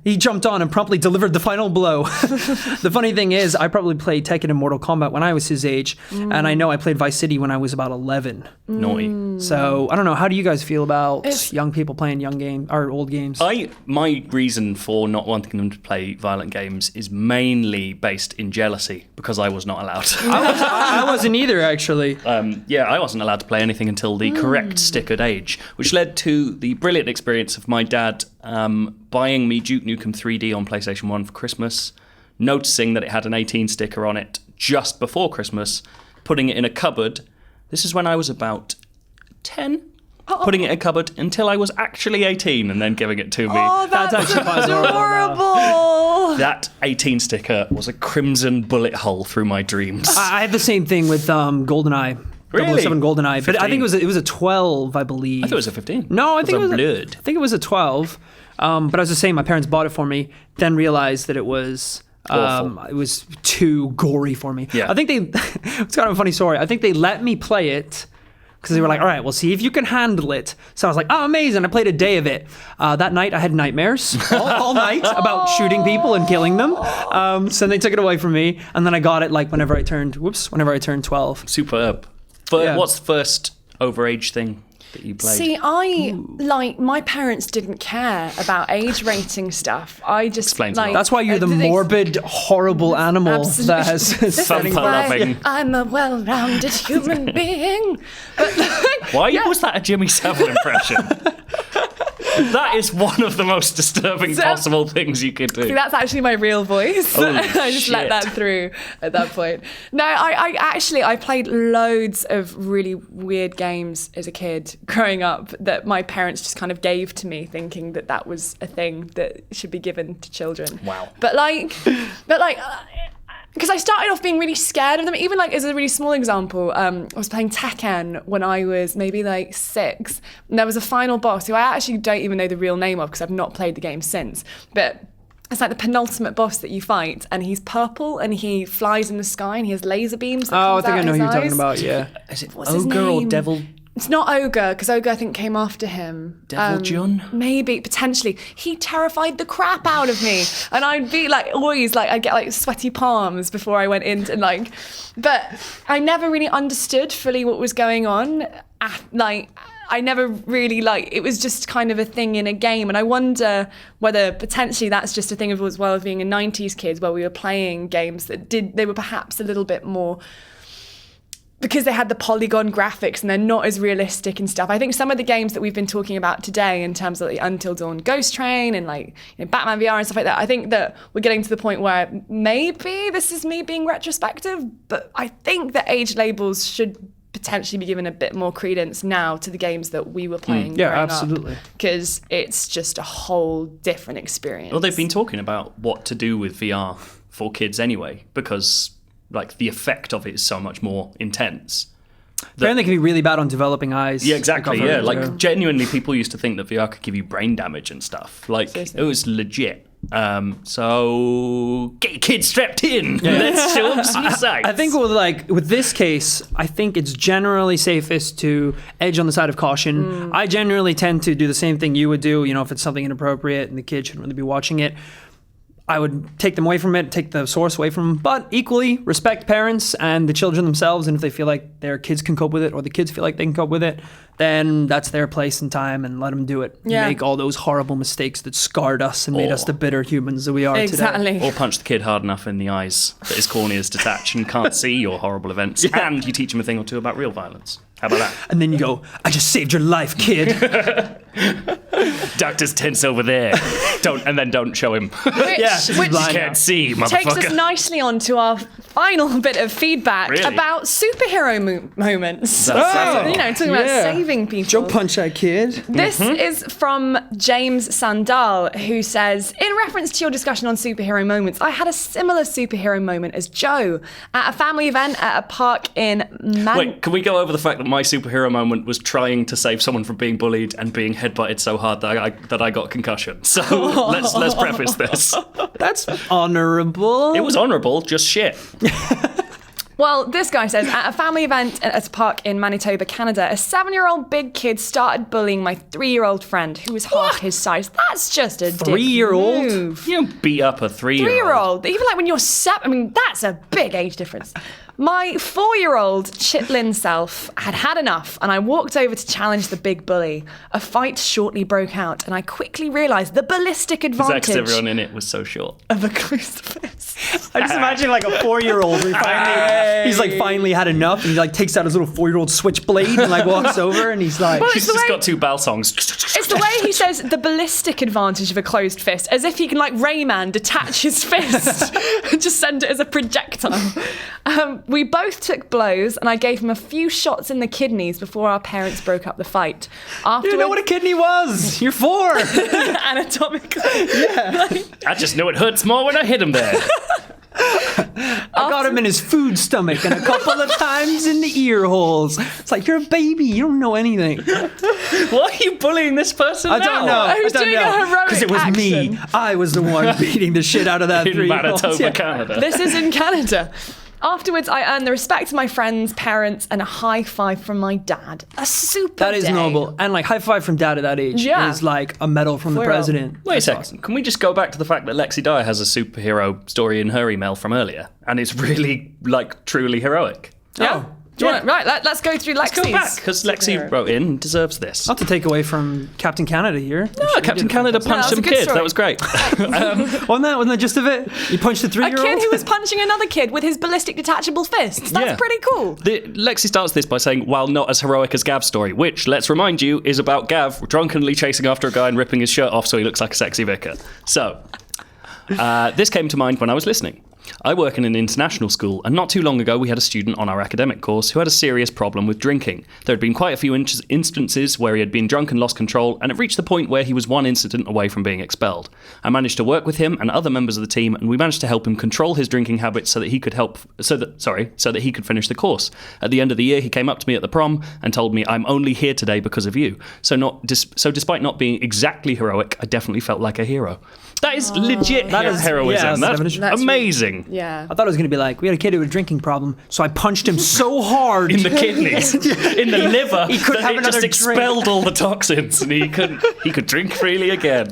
he jumped on and promptly delivered the final blow. The funny thing is, I probably played Tekken and Mortal Kombat when I was his age, and I know I played Vice City when I was about 11. Naughty. So I don't know. How do you guys feel about young people playing old games? My reason for not wanting them to play violent games is mainly based in jealousy because I was not allowed. I wasn't either, actually. I wasn't allowed to play anything until the correct stickered age, which led to the brilliant experience of my dad buying me Duke Nukem 3D on PlayStation 1 for Christmas, noticing that it had an 18 sticker on it just before Christmas, putting it in a cupboard. This is when I was about 10. Putting it in a cupboard until I was actually 18 and then giving it to me. Oh, that's actually adorable. That 18 sticker was a crimson bullet hole through my dreams. I had the same thing with GoldenEye. Really? 007 GoldenEye. 15. But I think it was a 12, I believe. I thought it was a 15. No, I think it was Blood. I think it was a 12. But I was the same. My parents bought it for me, then realized that it was too gory for me. Yeah. I think it's kind of a funny story. I think they let me play it because they were like, all right, we'll see if you can handle it. So I was like, oh, amazing. I played a day of it. That night I had nightmares all night about shooting people and killing them. So they took it away from me. And then I got it like whenever I turned 12. Superb. But what's the first overage thing that you played? See, my parents didn't care about age rating stuff. I just Explains a lot. That's why you're the morbid, horrible animal Absolutely. that has Thumper loving. I'm a well-rounded human being. But Why was that a Jimmy Savile impression? That is one of the most disturbing possible things you could do. See, that's actually my real voice. Holy I just let that through at that point. No, I played loads of really weird games as a kid growing up that my parents just kind of gave to me, thinking that that was a thing that should be given to children. Wow. But because I started off being really scared of them. Even like as a really small example, I was playing Tekken when I was maybe like 6. And there was a final boss who I actually don't even know the real name of because I've not played the game since. But it's like the penultimate boss that you fight, and he's purple and he flies in the sky and he has laser beams that I comes think out I know his who you're talking eyes. about, yeah. Is it What's his Ogre or name? Devil? It's not Ogre, because Ogre I think came after him. Devil Jun? Maybe, potentially. He terrified the crap out of me. And I'd be like, always like, I'd get like sweaty palms before I went in and like, but I never really understood fully what was going on. I never really it was just kind of a thing in a game. And I wonder whether potentially that's just a thing of as well as being a 90s kid where we were playing games that they were perhaps a little bit more, because they had the polygon graphics and they're not as realistic and stuff. I think some of the games that we've been talking about today in terms of like Until Dawn Ghost Train and Batman VR and stuff like that, I think that we're getting to the point where maybe this is me being retrospective, but I think that age labels should potentially be given a bit more credence now to the games that we were playing growing absolutely. Because it's just a whole different experience. Well, they've been talking about what to do with VR for kids anyway, because like the effect of it is so much more intense. Apparently, it can be really bad on developing eyes. Yeah, exactly. Yeah, like Yeah. genuinely, people used to think that VR could give you brain damage and stuff. Like Seriously. it was legit. So get your kids strapped in. Let's show them some sights. I think with this case, I think it's generally safest to edge on the side of caution. I generally tend to do the same thing you would do. You know, if it's something inappropriate and the kid shouldn't really be watching it, I would take them away from it, take the source away from them, but equally respect parents and the children themselves. And if they feel like their kids can cope with it or the kids feel like they can cope with it, then that's their place and time, and let them do it. Yeah. Make all those horrible mistakes that scarred us and made us the bitter humans that we are today. Exactly. Or punch the kid hard enough in the eyes that his corneas detach and can't see your horrible events. Yeah. And you teach him a thing or two about real violence. How about that? And then you go, I just saved your life, kid. Doctor's tent's over there. Don't show him. Which You can't see, motherfucker. takes us nicely on to our final bit of feedback Really? about superhero moments. That's Talking about saving people. Joe punch that kid. This is from James Sandal, who says, in reference to your discussion on superhero moments, I had a similar superhero moment as Joe at a family event at a park in Wait, can we go over the fact that my superhero moment was trying to save someone from being bullied and being headbutted so hard that I got concussion? So let's preface this. That's honorable. It was honourable, just shit. Well, this guy says, at a family event at a park in Manitoba, Canada, a 7-year-old big kid started bullying my 3-year-old friend, who was half his size. That's just a 3-year-old? move. You don't beat up a 3-year-old. 3-year-old. Even like when you're 7, I mean, that's a big age difference. My 4-year-old chitlin self had enough, and I walked over to challenge the big bully. A fight shortly broke out, and I quickly realised the ballistic advantage Because everyone in it was so short. of a closed fist. I just imagine like a 4-year-old. He's like finally had enough, and he like takes out his little 4-year-old switchblade and like walks over, and he's like, He's just got 2 bell songs. It's the way he says the ballistic advantage of a closed fist, as if he can, like Rayman, detach his fist and just send it as a projectile. We both took blows, and I gave him a few shots in the kidneys before our parents broke up the fight. you didn't know what a kidney was. You're 4. Anatomically. I just know it hurts more when I hit him there. I got him in his food stomach and a couple of times in the ear holes. It's like, you're a baby. You don't know anything. Why are you bullying this person I don't know. Who's doing a heroic Because it was me. action. I was the one beating the shit out of that In 3-year-old. Manitoba, Canada. This is in Canada. Afterwards, I earned the respect of my friends, parents, and a high five from my dad. A super That is day. noble. And like high five from dad at that age is like a medal from the For real. president. Wait a That's second. awesome. Can we just go back to the fact that Lexi Dyer has a superhero story in her email from earlier? And it's really, like, truly heroic. Yeah. Do you want right, let's go through Lexi's. Let's go back, because Lexi wrote in and deserves this. Not to take away from Captain Canada here. No, Captain Canada punched that was a some good kids. story. That was great. Wasn't that the gist of it? You punched a A 3-year-old? kid who was punching another kid with his ballistic detachable fists. That's Yeah. pretty cool. Lexi starts this by saying, while not as heroic as Gav's story, which, let's remind you, is about Gav drunkenly chasing after a guy and ripping his shirt off so he looks like a sexy vicar. So, this came to mind when I was listening. I work in an international school, and not too long ago we had a student on our academic course who had a serious problem with drinking. There had been quite a few instances where he had been drunk and lost control, and it reached the point where he was one incident away from being expelled. I managed to work with him and other members of the team, and we managed to help him control his drinking habits so that he could finish the course. At the end of the year, he came up to me at the prom and told me, "I'm only here today because of you." So despite not being exactly heroic, I definitely felt like a hero. That is legit heroism. That's amazing. Yeah. I thought it was going to be like, we had a kid who had a drinking problem, so I punched him so hard. In the kidneys, in the liver, He couldn't have that it just another expelled all the toxins, and he could drink freely again.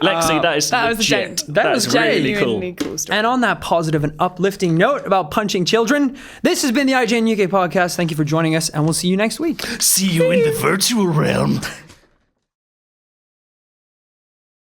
Lexi, that is That was legit. a That is was really genuinely cool. cool story. And on that positive and uplifting note about punching children, this has been the IGN UK podcast. Thank you for joining us, and we'll see you next week. See you in the virtual realm.